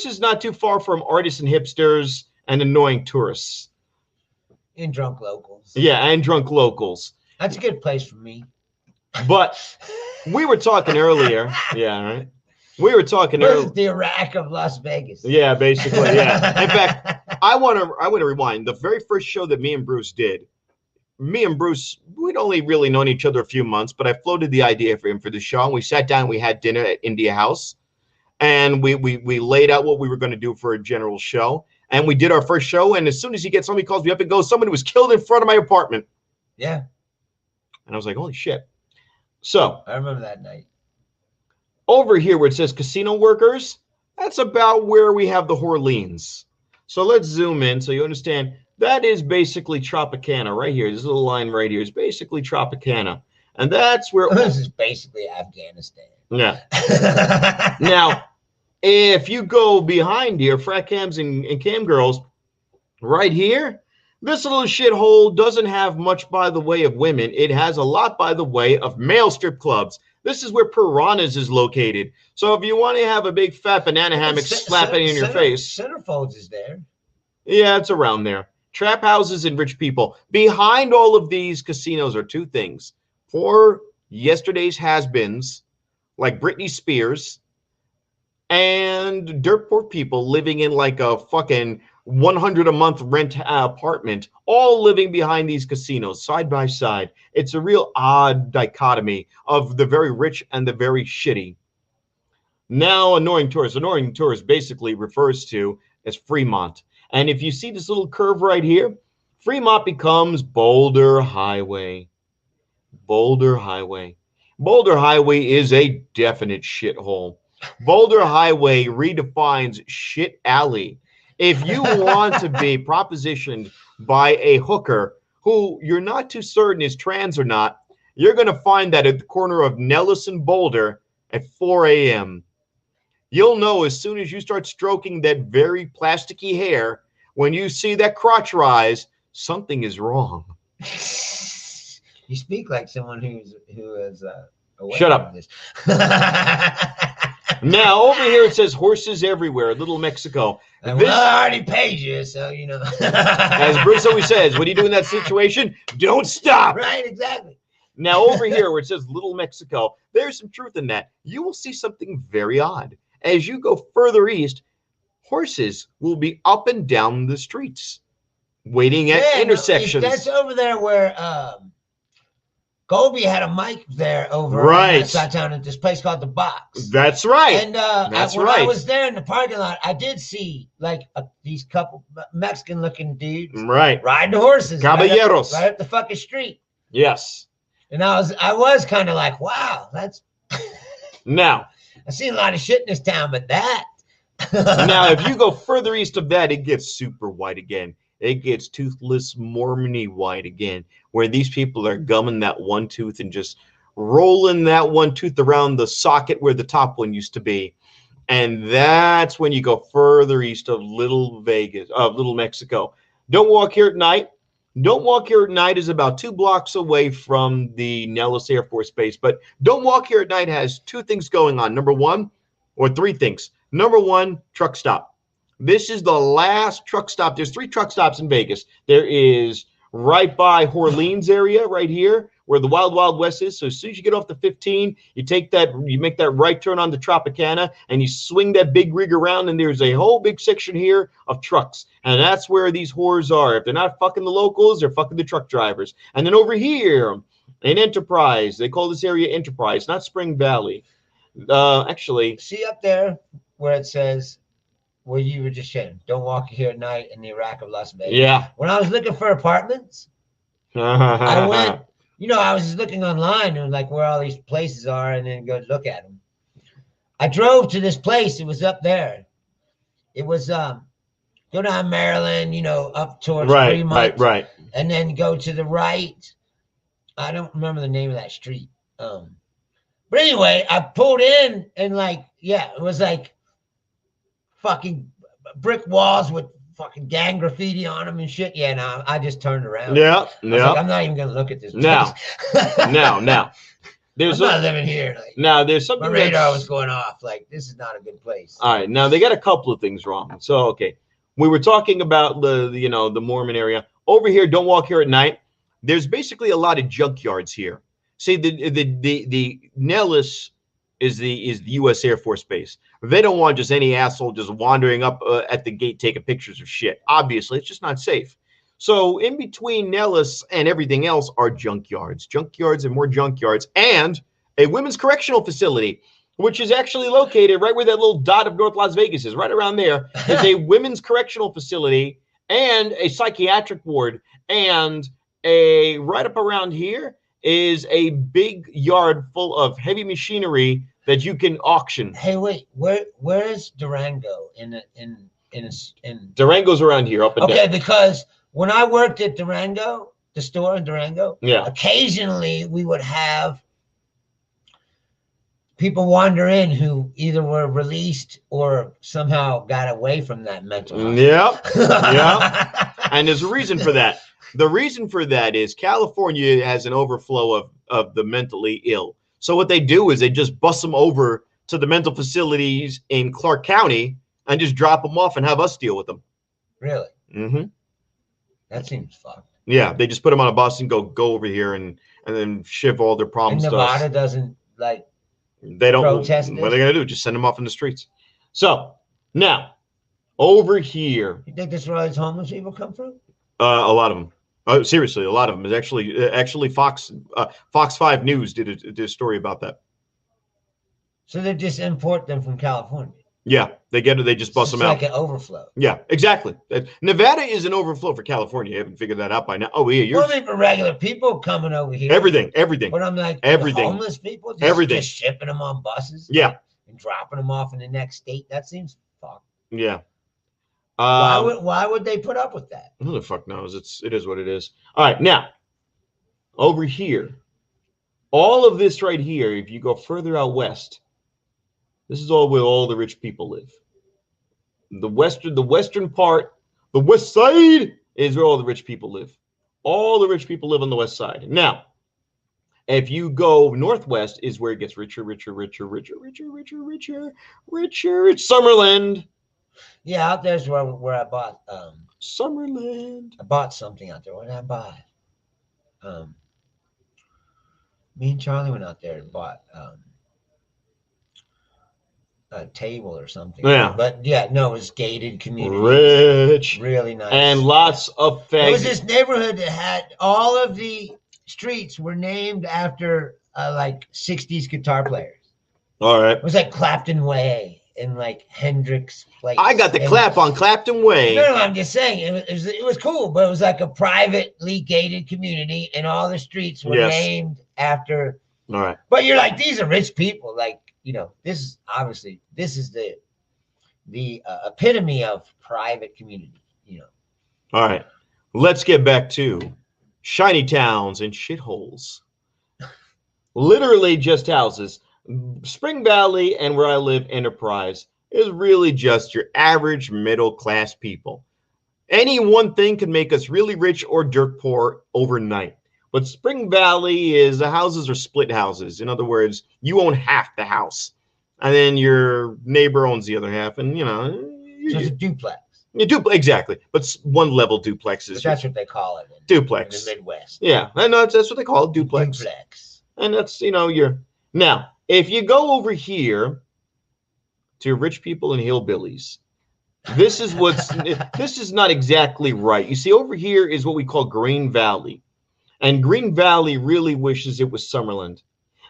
is not too far from artists and hipsters and annoying tourists. And drunk locals. Yeah, and drunk locals. That's a good place for me. But we were talking earlier. Yeah, right. We were talking earlier. The Iraq of Las Vegas. Yeah, basically, yeah. In fact, I want to rewind. The very first show that me and Bruce did, me and Bruce, we'd only really known each other a few months, but I floated the idea for him for the show. And we sat down, we had dinner at India House, and we laid out what we were going to do for a general show. And we did our first show, and as soon as he gets home, he calls me up and goes, somebody was killed in front of my apartment. Yeah. And I was like, holy shit. So I remember that night. Over here where it says casino workers, that's about where we have the Orleans. So let's zoom in so you understand. That is basically Tropicana right here. This little line right here is basically Tropicana. And that's where... This is basically Afghanistan. Yeah. Now, if you go behind here, frat cams and cam girls, right here, this little shithole doesn't have much by the way of women. It has a lot by the way of male strip clubs. This is where Piranha's is located. So if you want to have a big fat banana hammock slapping in your face. Centerfolds is there. Yeah, it's around there. Trap houses and rich people. Behind all of these casinos are two things. For yesterday's has-beens, like Britney Spears, and dirt poor people living in like a fucking 100 a month rent apartment, all living behind these casinos side by side. It's a real odd dichotomy of the very rich and the very shitty. Now, annoying tourist basically refers to as Fremont. And if you see this little curve right here, Fremont becomes Boulder Highway. Boulder Highway. Boulder Highway is a definite shithole. Boulder Highway redefines shit alley. If you want to be propositioned by a hooker who you're not too certain is trans or not, you're going to find that at the corner of Nellis and Boulder at 4 a.m. You'll know as soon as you start stroking that very plasticky hair, when you see that crotch rise, something is wrong. You speak like someone who is aware Shut up. of this. Now, over here it says horses everywhere, Little Mexico. Well, I already paid you, so, you know. As Bruce always says, what do you do in that situation? Don't stop. Right, exactly. Now, over here where it says Little Mexico, there's some truth in that. You will see something very odd. As you go further east, horses will be up and down the streets, waiting at intersections. That's over there where Gobi had a mic there over right in that town at this place called The Box. That's right. And when I was there in the parking lot, I did see like these couple Mexican-looking dudes riding horses Caballeros. right up the fucking street. Yes. And I was kind of like, wow, that's... Now, I've seen a lot of shit in this town, but that... Now, if you go further east of that, it gets super white again. It gets toothless, Mormon-y white again, where these people are gumming that one tooth and just rolling that one tooth around the socket where the top one used to be. And that's when you go further east of Little Mexico. Don't walk here at night. Don't walk here at night is about 2 blocks away from the Nellis Air Force Base. But Don't Walk Here at Night has 2 things going on. Number one, or 3 things. Number one, truck stop. This is the last truck stop. There's 3 truck stops in Vegas. There is right by Orleans area right here where the Wild Wild West is. So as soon as you get off the 15, you make that right turn on the Tropicana and you swing that big rig around and there's a whole big section here of trucks. And that's where these whores are. If they're not fucking the locals, they're fucking the truck drivers. And then over here in Enterprise, they call this area Enterprise, not Spring Valley. Actually. See up there where it says Well, you were just saying, don't walk here at night in the Iraq of Las Vegas. Yeah. When I was looking for apartments, I went, I was just looking online and like where all these places are and then go look at them. I drove to this place. It was up there. It was go down Maryland, up towards Fremont. Right. And then go to the right. I don't remember the name of that street. But anyway, I pulled in and it was like fucking brick walls with fucking gang graffiti on them and shit. Yeah, no, I just turned around. Yeah. I was like, I'm not even gonna look at this. Now. I'm not living here. Now there's something. My radar was going off. Like, this is not a good place. All right. Now they got a couple of things wrong. So okay, we were talking about the Mormon area over here. Don't walk here at night. There's basically a lot of junkyards here. See, the Nellis is the U.S. Air Force Base. They don't want just any asshole just wandering up at the gate taking pictures of shit. Obviously, it's just not safe. So in between Nellis and everything else are junkyards and more junkyards, and a women's correctional facility, which is actually located right where that little dot of North Las Vegas is. Right around there is a women's correctional facility and a psychiatric ward, and right up around here is a big yard full of heavy machinery that you can auction. Hey, wait, where is Durango in Durango's around here, up and down. Okay, because when I worked at Durango, the store in Durango, occasionally we would have people wander in who either were released or somehow got away from that mental health. Yeah. And there's a reason for that. The reason for that is California has an overflow of the mentally ill. So what they do is they just bus them over to the mental facilities in Clark County and just drop them off and have us deal with them. Really? Mm-hmm. That seems fucked. Yeah, they just put them on a bus and go over here and then shiv all their problems and to us. Nevada doesn't they don't protest what are they gonna do? Just send them off in the streets. So now over here. You think this is where all these homeless people come from? A lot of them. Oh, seriously, a lot of them. Is actually Fox 5 News did a story about that. So they just import them from California. Yeah, they just bust them out. Like an overflow. Yeah, exactly. Nevada is an overflow for California. You haven't figured that out by now. Oh yeah, you're for regular people coming over here. Everything. But I'm like everything. Homeless people. Just shipping them on buses. Yeah. And dropping them off in the next state. That seems fucked. Yeah. Why would they put up with that? Who the fuck knows? It is what it is. All right, now over here, all of this right here. If you go further out west, this is all where all the rich people live. The western part, the west side is where all the rich people live. All the rich people live on the west side. Now, if you go northwest, is where it gets richer. It's Summerland. Yeah, out there's where I bought Summerland. I bought something out there. What did I buy? Me and Charlie went out there and bought a table or something. Yeah. But yeah, no, it was gated community. Rich. Really nice. And lots of faggots. It was this neighborhood that had all of the streets were named after like 60s guitar players. All right. It was like Clapton Way and like Hendrix Place. I got the clap on Clapton Way. No, I'm just saying it was cool, but it was like a privately gated community, and all the streets were named after. All right. But you're like, these are rich people. Like, this is the epitome of private community. All right. Let's get back to shiny towns and shitholes. Literally just houses. Spring Valley and where I live, Enterprise, is really just your average middle class people. Any one thing can make us really rich or dirt poor overnight. But Spring Valley is the houses are split houses. In other words, you own half the house, and then your neighbor owns the other half, and so it's a duplex. Exactly, but one level duplexes. But that's what they call it. Duplex. In the Midwest. Yeah, I know that's what they call it, duplex. Duplex. And that's you're now. If you go over here to rich people and hillbillies, this is this is not exactly right. You see, over here is what we call Green Valley. And Green Valley really wishes it was Summerland.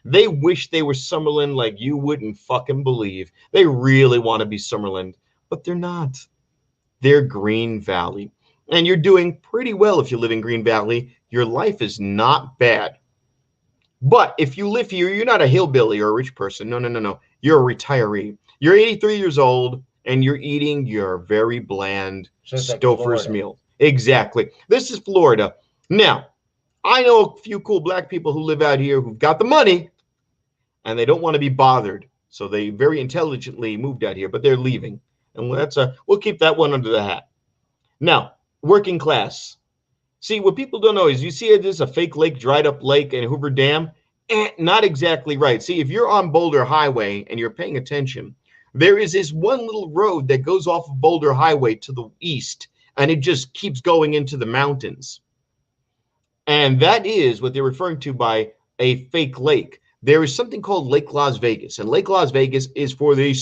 They wish they were Summerland like you wouldn't fucking believe. They really want to be Summerland. but they're not. They're Green Valley. And you're doing pretty well if you live in Green Valley. Your life is not bad. But if you live here, you're not a hillbilly or a rich person. No, no, no, no. You're a retiree. You're 83 years old and you're eating your very bland So it's like Stouffer's Florida. meal. Exactly. This is Florida. Now, I know a few cool black people who live out here who've got the money and they don't want to be bothered. So they very intelligently moved out here, but they're leaving. And we'll keep that one under the hat. Now, working class. See, what people don't know is you see there's a fake lake, dried up lake in Hoover Dam. Not exactly right. See, if you're on Boulder Highway and you're paying attention, there is this one little road that goes off of Boulder Highway to the east, and it just keeps going into the mountains. And that is what they're referring to by a fake lake. There is something called Lake Las Vegas, and Lake Las Vegas is for the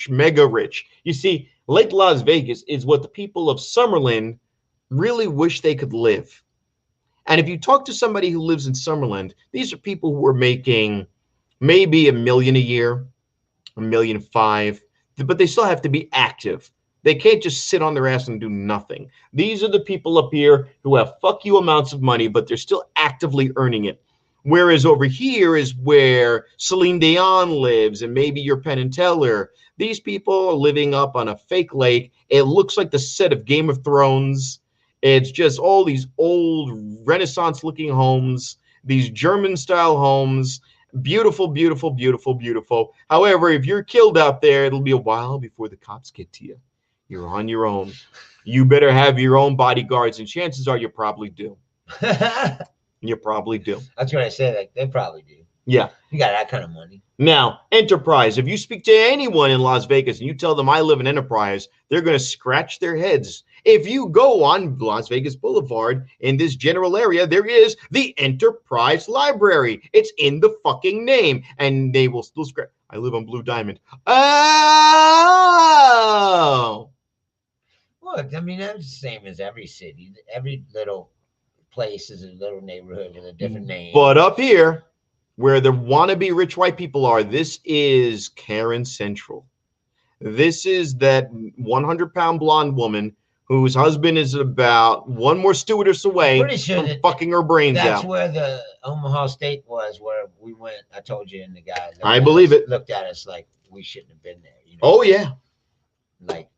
mega rich. You see, Lake Las Vegas is what the people of Summerlin really wish they could live. And if you talk to somebody who lives in Summerlin, these are people who are making maybe $1 million a year, $1.5 million, but they still have to be active. They can't just sit on their ass and do nothing. These are the people up here who have fuck you amounts of money, but they're still actively earning it. Whereas over here is where Celine Dion lives and maybe your Penn and Teller. These people are living up on a fake lake. It looks like the set of Game of Thrones. It's just all these old Renaissance-looking homes, these German-style homes. Beautiful, beautiful, beautiful, beautiful. However, if you're killed out there, it'll be a while before the cops get to you. You're on your own. You better have your own bodyguards, and chances are you probably do. You probably do. That's what I said. Like, they probably do. Yeah. You got that kind of money. Now, Enterprise. If you speak to anyone in Las Vegas and you tell them I live in Enterprise, they're going to scratch their heads. If you go on Las Vegas Boulevard in this general area, there is the Enterprise Library. It's in the fucking name. And they will still scratch. I live on Blue Diamond. Oh! Well, I mean, that's the same as every city. Every little place is a little neighborhood with a different name. But up here, where the wannabe rich white people are, this is Karen Central. This is that 100-pound blonde woman whose husband is about one more stewardess away from fucking her brains out. That's where the Omaha State was, where we went. I told you, and the guy I believe it looked at us like we shouldn't have been there. You know? Oh yeah. Like,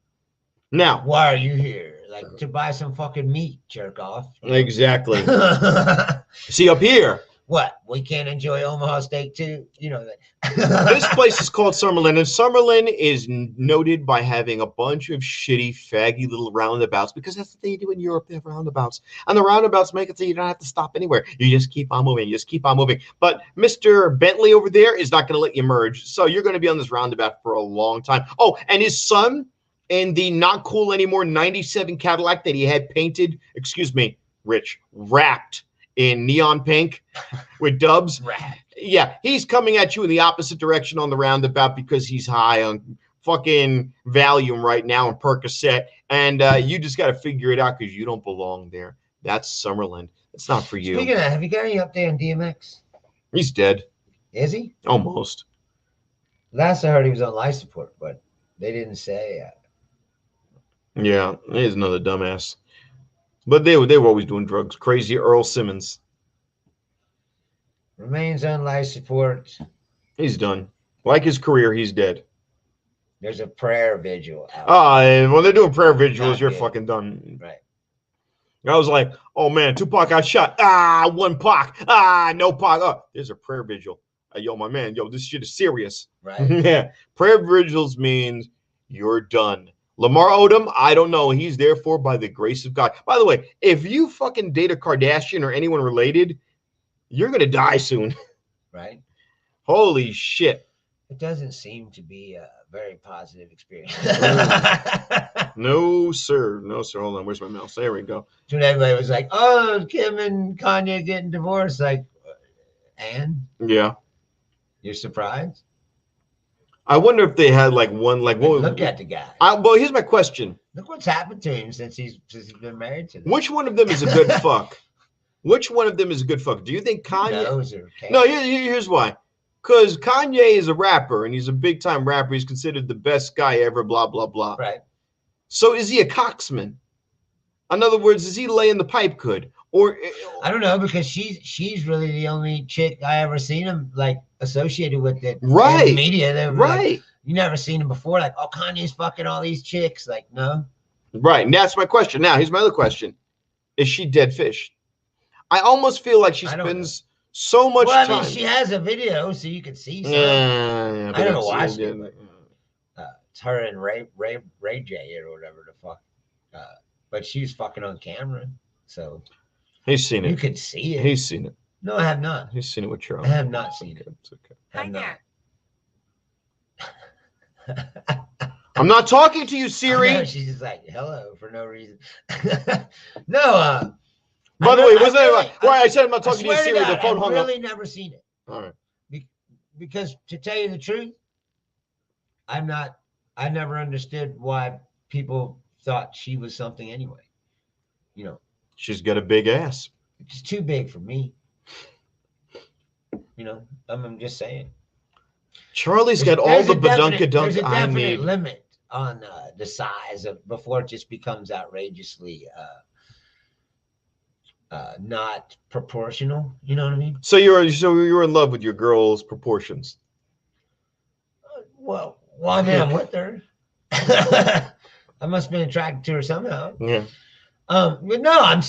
now why are you here? Like, to buy some fucking meat, jerk off. Exactly. See, up here, what? We can't enjoy Omaha steak too? You know that. This place is called Summerlin, and Summerlin is noted by having a bunch of shitty, faggy little roundabouts, because that's what they do in Europe. They have roundabouts. And the roundabouts make it so you don't have to stop anywhere. You just keep on moving. You just keep on moving. But Mr. Bentley over there is not going to let you merge. So you're going to be on this roundabout for a long time. Oh, and his son in the not cool anymore 97 Cadillac that he had painted, excuse me, Rich, wrapped in neon pink with dubs. Yeah, he's coming at you in the opposite direction on the roundabout because he's high on fucking Valium right now and Percocet, and you just got to figure it out because you don't belong there. That's Summerlin. It's not for you. Speaking of that, have you got any update on DMX? He's dead. Is he? Almost. Last I heard, he was on life support, but they didn't say. Yeah, he's another dumbass. But they were always doing drugs. Crazy Earl Simmons. Remains on life support. He's done. Like his career, he's dead. There's a prayer vigil out. When they're doing prayer vigils, you're fucking done. Right. I was like, oh man, Tupac got shot. One Pac. No Pac. Oh, there's a prayer vigil. Yo, my man, this shit is serious. Right. Yeah. Prayer vigils means you're done. Lamar Odom, I don't know. He's therefore by the grace of God. By the way, if you fucking date a Kardashian or anyone related, you're going to die soon. Right. Holy shit. It doesn't seem to be a very positive experience. No, sir. No, sir. Hold on. Where's my mouse? There we go. So everybody was like, oh, Kim and Kanye getting divorced. Like, and? Yeah. You're surprised? I wonder if they had like one, like, what? Look at the guy. Well, here's my question. Look what's happened to him since he's been married to them. Which one of them is a good fuck? Which one of them is a good fuck? Do you think Kanye? No, here's why. Because Kanye is a rapper and he's a big time rapper. He's considered the best guy ever, blah, blah, blah. Right. So is he a coxman? In other words, is he laying the pipe good? Or I don't know, because she's really the only chick I ever seen him like associated with it. Right. In the media, they were right. like, you never seen him before, like, oh, Kanye's fucking all these chicks. Like, no. Right. And that's my question. Now, here's my other question. Is she dead fish? I almost feel like she spends so much time. Well, I mean, she has a video, so you can see some. Yeah, I don't watch it. It's her and Ray J or whatever the fuck. But she's fucking on camera, so he's seen it. You could see it. He's seen it. No, I have not. He's seen it with Charlie. I have not seen it. It's okay. I'm not. I'm not talking to you, Siri. Know, she's just like, hello, for no reason. No. By the way, wasn't that why I said I'm not talking to you, Siri? The phone hung up. I've really never seen it. All right. Because to tell you the truth, I never understood why people thought she was something anyway. You know. She's got a big ass. It's too big for me. You know, I'm just saying. Charlie's got all the badunkadunk There's a I definite need. limit on the size of before it just becomes outrageously not proportional. You know what I mean? So you're in love with your girl's proportions. Well, I mean, I'm with her. I must have been attracted to her somehow. Yeah. But no, I'm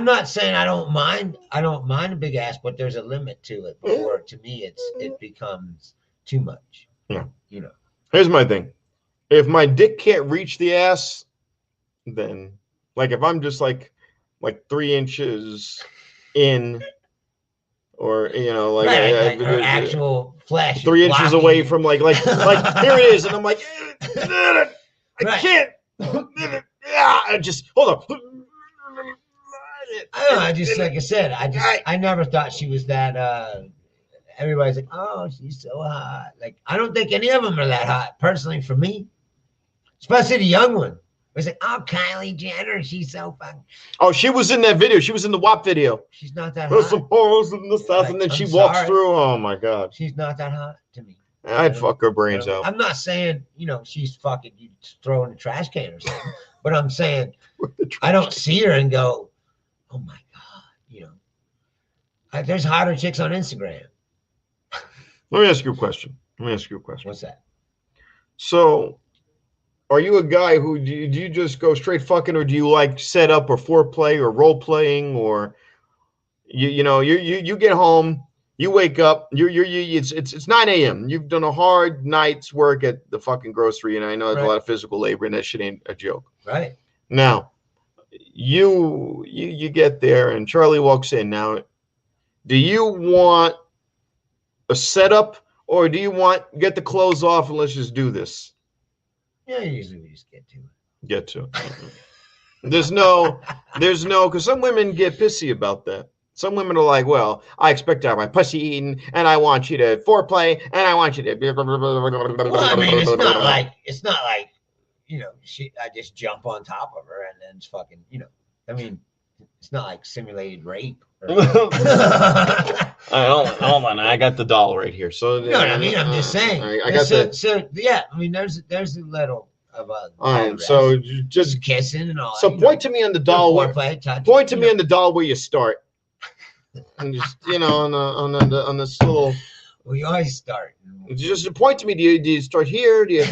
not saying I don't mind a big ass, but there's a limit to it before to me it becomes too much. Yeah. You know. Here's my thing. If my dick can't reach the ass, then like if I'm just like 3 inches in, or you know, like, her actual flesh 3 inches away from like here it is, and I'm like, I can't. I just hold on. I don't know. I just like I said, I never thought she was that. Everybody's like, oh, she's so hot. Like, I don't think any of them are that hot, personally, for me. Especially the young one. It's like, oh, Kylie Jenner, she's so fun. Oh, she was in that video. She was in the WAP video. She's not that There's hot. some holes in the south, and then she walks through. Oh my God. She's not that hot to me. I'd fuck her brains out. I'm not saying, you know, she's fucking you throw in a trash can or something, but I'm saying I don't see her and go, oh my God, you know. There's hotter chicks on Instagram. Let me ask you a question. What's that? So, are you a guy who do you just go straight fucking, or do you like set up or foreplay or role playing, or you get home, you wake up, it's 9 a.m. You've done a hard night's work at the fucking grocery, and I know there's a lot of physical labor, and that shit ain't a joke. Right. Now, you get there, and Charlie walks in. Now, do you want a setup, or do you want get the clothes off and let's just do this? Yeah, usually we just get to it. Get to it. There's no, because some women get pissy about that. Some women are like, well, I expect to have my pussy eaten, and I want you to foreplay, and I want you to. Well, I mean, it's not like, you know, I just jump on top of her and then it's fucking, you know, I mean, it's not like simulated rape. Hold on, I got the doll right here. So you know what I mean? I'm just saying. I got so yeah. I mean, there's a little of a. All right, so just kissing and all. So point to me on the doll. Point to me on the doll where you start. And just on this little. Well, you always start. Just point to me. Do you start here? Do you?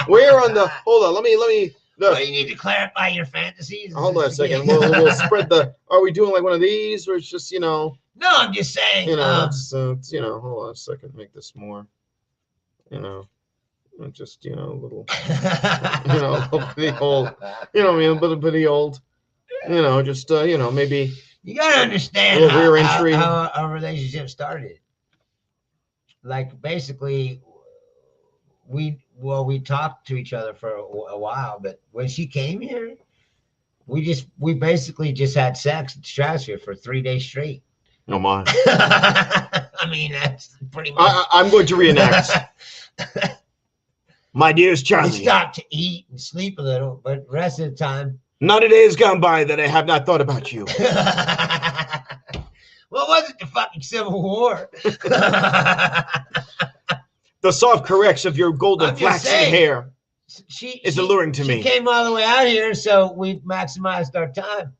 Where on the? Hold on. Let me. Well, you need to clarify your fantasies. Hold on a second. We'll spread the. Are we doing like one of these, or it's just No, I'm just saying. Hold on a second. Make this more. Just a little. The old. The old. Just maybe. You gotta understand how our relationship started. Like basically, we talked to each other for a while, but when she came here, we basically just had sex at the Stratosphere for 3 days straight. Oh my! I mean, that's pretty much. I'm going to reenact. My dearest Charlie. We stopped to eat and sleep a little, but the rest of the time. Not a day has gone by that I have not thought about you. Well, was it the fucking Civil War? The soft caress of your golden flaxen hair. is alluring to me. She came all the way out here, so we maximized our time.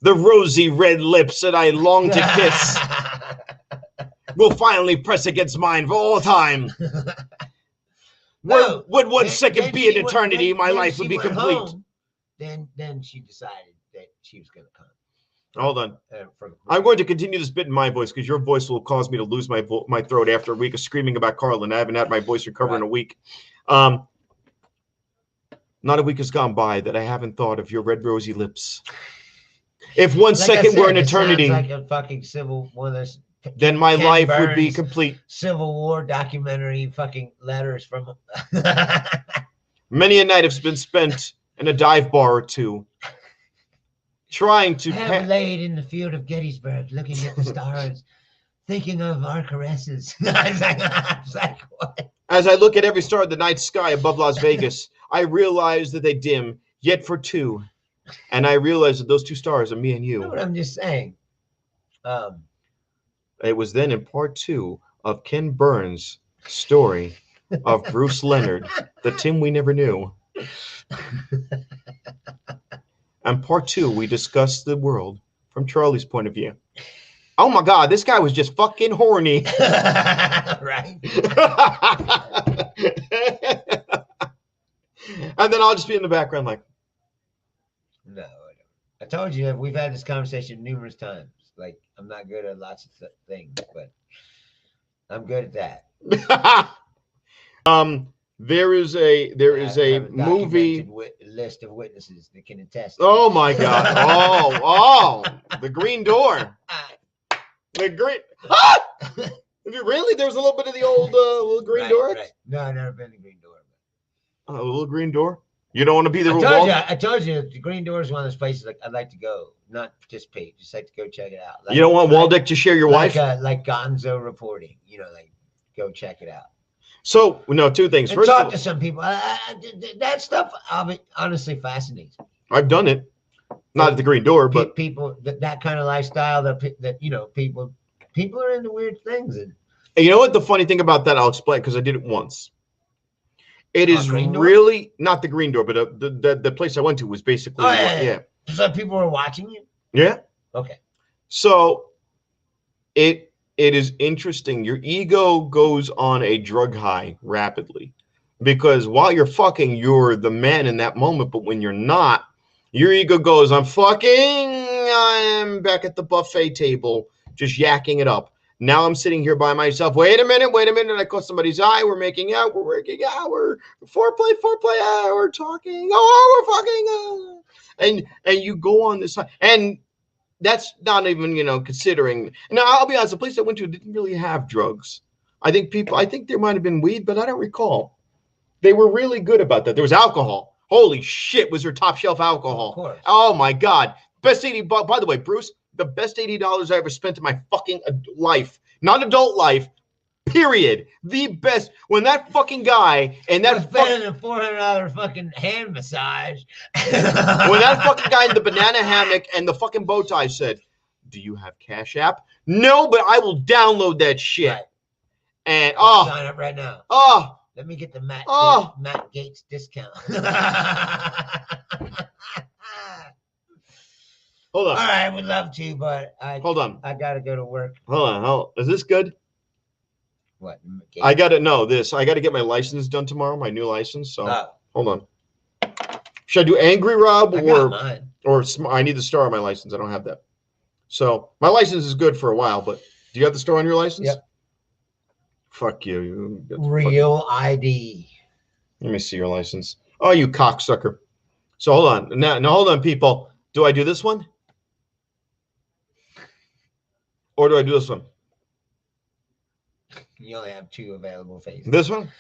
The rosy red lips that I long to kiss will finally press against mine for all time. No, would 1 second be an eternity, my life would be complete. Home, then she decided that she was going to come. Hold on. I'm going to continue this bit in my voice because your voice will cause me to lose my throat after a week of screaming about Carlin. I haven't had my voice recover in a week. Not a week has gone by that I haven't thought of your red rosy lips. If 1 second were an eternity, like a fucking one of those. Then my life would be complete. Civil War documentary fucking letters from Many a night has been spent in a dive bar or two, trying to have laid in the field of Gettysburg, looking at the stars, thinking of our caresses. I was like, what? As I look at every star in the night sky above Las Vegas, I realize that they dim, yet for two. And I realize that those 2 stars are me and you. You know what I'm just saying? It was then in part 2 of Ken Burns' story of Bruce Leonard, the Tim we never knew. And part 2, we discussed the world from Charlie's point of view. Oh my God, this guy was just fucking horny. Right. And then I'll just be in the background like, no, I told you we've had this conversation numerous times. Like, I'm not good at lots of things, but I'm good at that. There is a movie list of witnesses that can attest. Oh my God! Oh, the green door. The green. Ah! Really? There's a little bit of the old little green door. Right. No, I've never been to the green door. A little green door. You don't want to be the. I told you, the green door is one of those places I'd like to go, not participate, just like to go check it out. Like, you don't want Waldeck to share your wife? Like Gonzo reporting, like go check it out. So, no, 2 things. First, talk to some people. That stuff honestly fascinates me. I've done it, not at the green door, but people that kind of lifestyle that people are into weird things. And you know what the funny thing about that? I'll explain because I did it once. It is really not the green door, but the place I went to was basically yeah. So people were watching you. Yeah. Okay. So it is interesting. Your ego goes on a drug high rapidly because while you're fucking, you're the man in that moment. But when you're not, your ego goes, I'm back at the buffet table, just yakking it up. Now I'm sitting here by myself. Wait a minute. I caught somebody's eye. We're making out. We're working out. We're foreplay. We're talking. Oh, we're fucking. And you go on this side. And that's not even, considering. Now, I'll be honest. The place I went to didn't really have drugs. I think there might have been weed, but I don't recall. They were really good about that. There was alcohol. Holy shit, was there top shelf alcohol? Of course. Oh, my God. Best 80 bucks. By the way, Bruce, the best $80 I ever spent in my fucking life, not adult life, period. The best. When that fucking guy and that better than $400 fucking hand massage. When that fucking guy in the banana hammock and the fucking bow tie said, "Do you have Cash App?" No, but I will download that shit. Right. And sign up right now. Let me get the Matt Gates discount. Hold on. All right, I would love to, but hold on. I gotta go to work. Hold on. Is this good? What? I gotta know this. I gotta get my license done tomorrow, my new license. So hold on. Should I do Angry Rob or I need the star on my license? I don't have that. So my license is good for a while, but do you have the star on your license? Yep. Fuck you. Real ID. Let me see your license. Oh, you cocksucker. So hold on. Now hold on, people. Do I do this one? Or do I do this one? You only have 2 available faces. This one?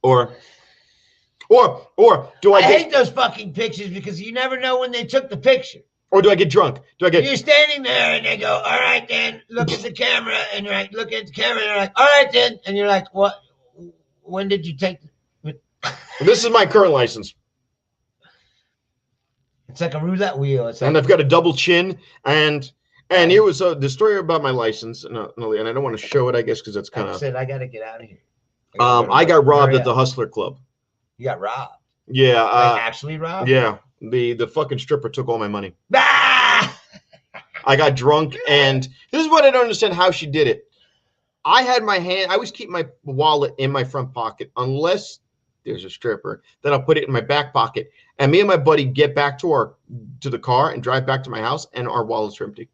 or do I hate those fucking pictures because you never know when they took the picture. Or do I get drunk? You're standing there and they go, all right, then, look at the camera. And you're like, look at the camera. And they're like, all right, then. And you're like, what? When did you take This is my current license. It's like a roulette wheel. And I've got a double chin. And here was the story about my license. And I don't want to show it, I guess, because that's kind of. I said, I got to get out of here. I got robbed at the Hustler Club. You got robbed? Yeah. Like actually robbed? Yeah. The fucking stripper took all my money. Ah! I got drunk, and this is what I don't understand how she did it. I always keep my wallet in my front pocket unless there's a stripper. Then I'll put it in my back pocket. And me and my buddy get back to the car and drive back to my house, and our wallets are empty.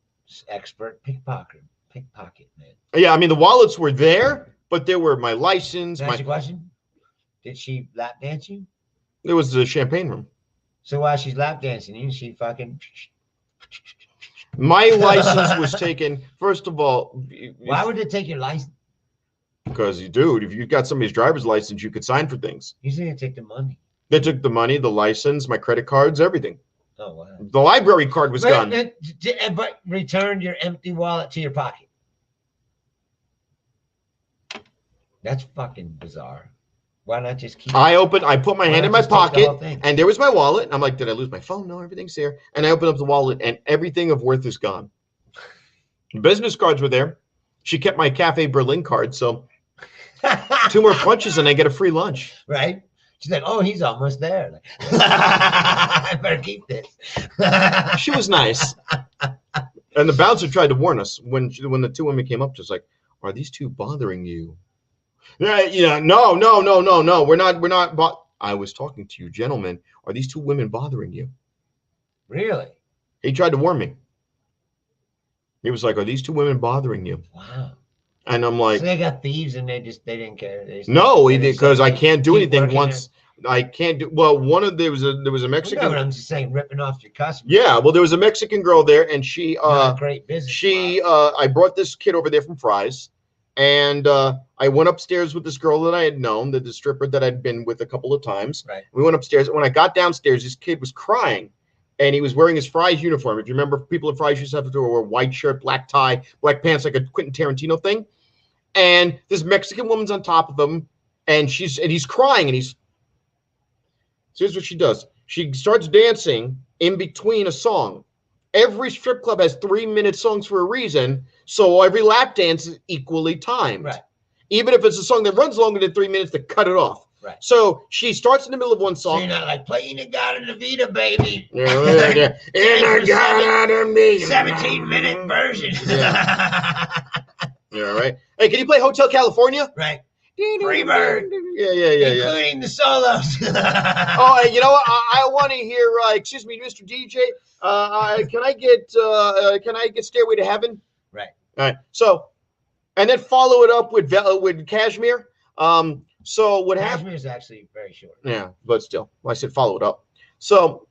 Expert pickpocket, man. Yeah, I mean the wallets were there, but there were my license. Can I ask you a question? Did she lap dance you? It was the champagne room. So while she's lap dancing you, she fucking. My license was taken. First of all, why would it take your license? Because, dude, if you got somebody's driver's license, you could sign for things. You say they take the money. They took the money, the license, my credit cards, everything. Oh wow! The library card was gone. But returned your empty wallet to your pocket. That's fucking bizarre. Why not just keep? I put my hand in my pocket, and there was my wallet. And I'm like, did I lose my phone? No, everything's there. And I opened up the wallet, and everything of worth is gone. Business cards were there. She kept my Cafe Berlin card, so 2 more punches, and I get a free lunch. Right? She's like, oh, he's almost there. Like, I better keep this. She was nice. And the bouncer tried to warn us when the 2 women came up to us, like, are these 2 bothering you? Yeah, no. We're not. I was talking to you, gentlemen. Are these 2 women bothering you? Really? He tried to warn me. He was like, are these 2 women bothering you? Wow. And I'm like, so they got thieves and they didn't care. No, because I can't do anything once. I can't do well. There was a Mexican. No, but I'm just saying, ripping off your customers. Yeah, well, there was a Mexican girl there, and she great business. I brought this kid over there from Fry's, and I went upstairs with this girl that I had known, the stripper that I'd been with a couple of times. Right. We went upstairs, and when I got downstairs, this kid was crying, and he was wearing his Fry's uniform. If you remember, people at Fry's used to have to wear white shirt, black tie, black pants, like a Quentin Tarantino thing. And this Mexican woman's on top of him, and he's crying, and so here's what she does. She starts dancing in between a song. Every strip club has 3-minute songs for a reason, so every lap dance is equally timed. Right. Even if it's a song that runs longer than 3 minutes, they cut it off. Right. So she starts in the middle of one song. So you're not like playing the God of the Vita, baby. Yeah. In the God of the 17-minute version. Yeah. Yeah, right. Hey, can you play Hotel California? Right. Freebird. Yeah. Including the solos. Oh, you know what? I want to hear. Excuse me, Mr. DJ. Can I get Stairway to Heaven? Right. All right. So, and then follow it up with Cashmere. So what happened? Cashmere is actually very short. Yeah, but still, I said follow it up. So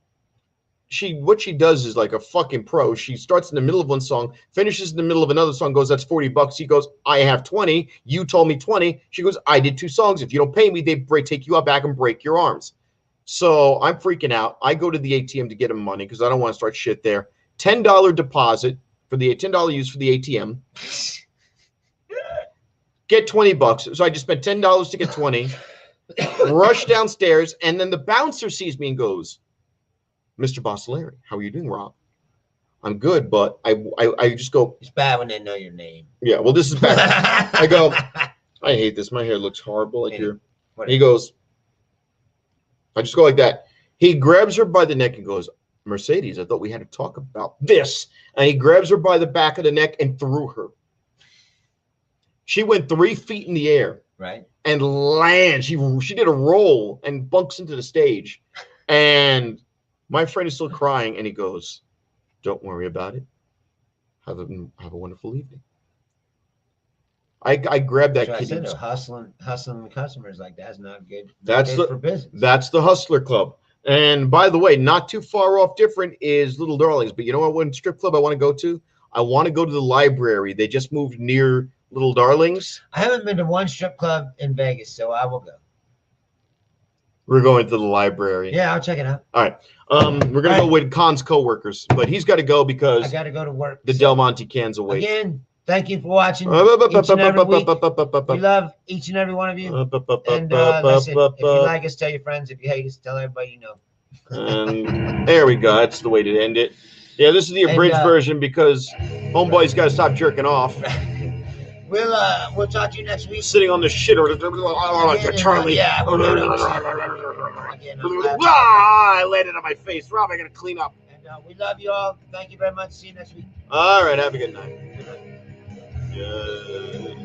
what she does is like a fucking pro. She starts in the middle of one song, finishes in the middle of another song, goes, that's $40. He goes, I have 20. You told me 20. She goes, I did 2 songs. If you don't pay me, they take you out back and break your arms. So I'm freaking out. I go to the ATM to get him money because I don't want to start shit there. $10 deposit for the $10 use for the ATM. Get $20. So I just spent $10 to get 20. Rush downstairs, and then the bouncer sees me and goes, Mr. Bossoleri, how are you doing, Rob? I'm good, but I just go. It's bad when they know your name. Yeah, well, this is bad. I go, I hate this. My hair looks horrible. Like here. He goes, I just go like that. He grabs her by the neck and goes, Mercedes, I thought we had to talk about this. And he grabs her by the back of the neck and threw her. She went 3 feet in the air. Right. And lands. She did a roll and bunks into the stage. And my friend is still crying, and he goes, don't worry about it. Have a wonderful evening. I grabbed that kid. I said, hustling customers like that's not good. That's for business. That's the Hustler Club. And by the way, not too far off different is Little Darlings. But you know what? One strip club I want to go to? I want to go to the library. They just moved near Little Darlings. I haven't been to one strip club in Vegas, so I will go. We're going to the library. Yeah, I'll check it out. All right. We're going to go with Khan's coworkers, but he's got to go because I got to go to work. The Del Monte cans away. Again, thank you for watching each and every week. We love each and every one of you. And listen, if you like us, tell your friends. If you hate us, tell everybody you know. And there we go. That's the way to end it. Yeah, this is the abridged version because homeboy's got to stop jerking off. We'll talk to you next week. Sitting on the shitter. Charlie. Yeah, we'll do it. I landed on my face. Rob, I gotta clean up. And we love you all. Thank you very much. See you next week. All right, have a good night. Good night. Yeah.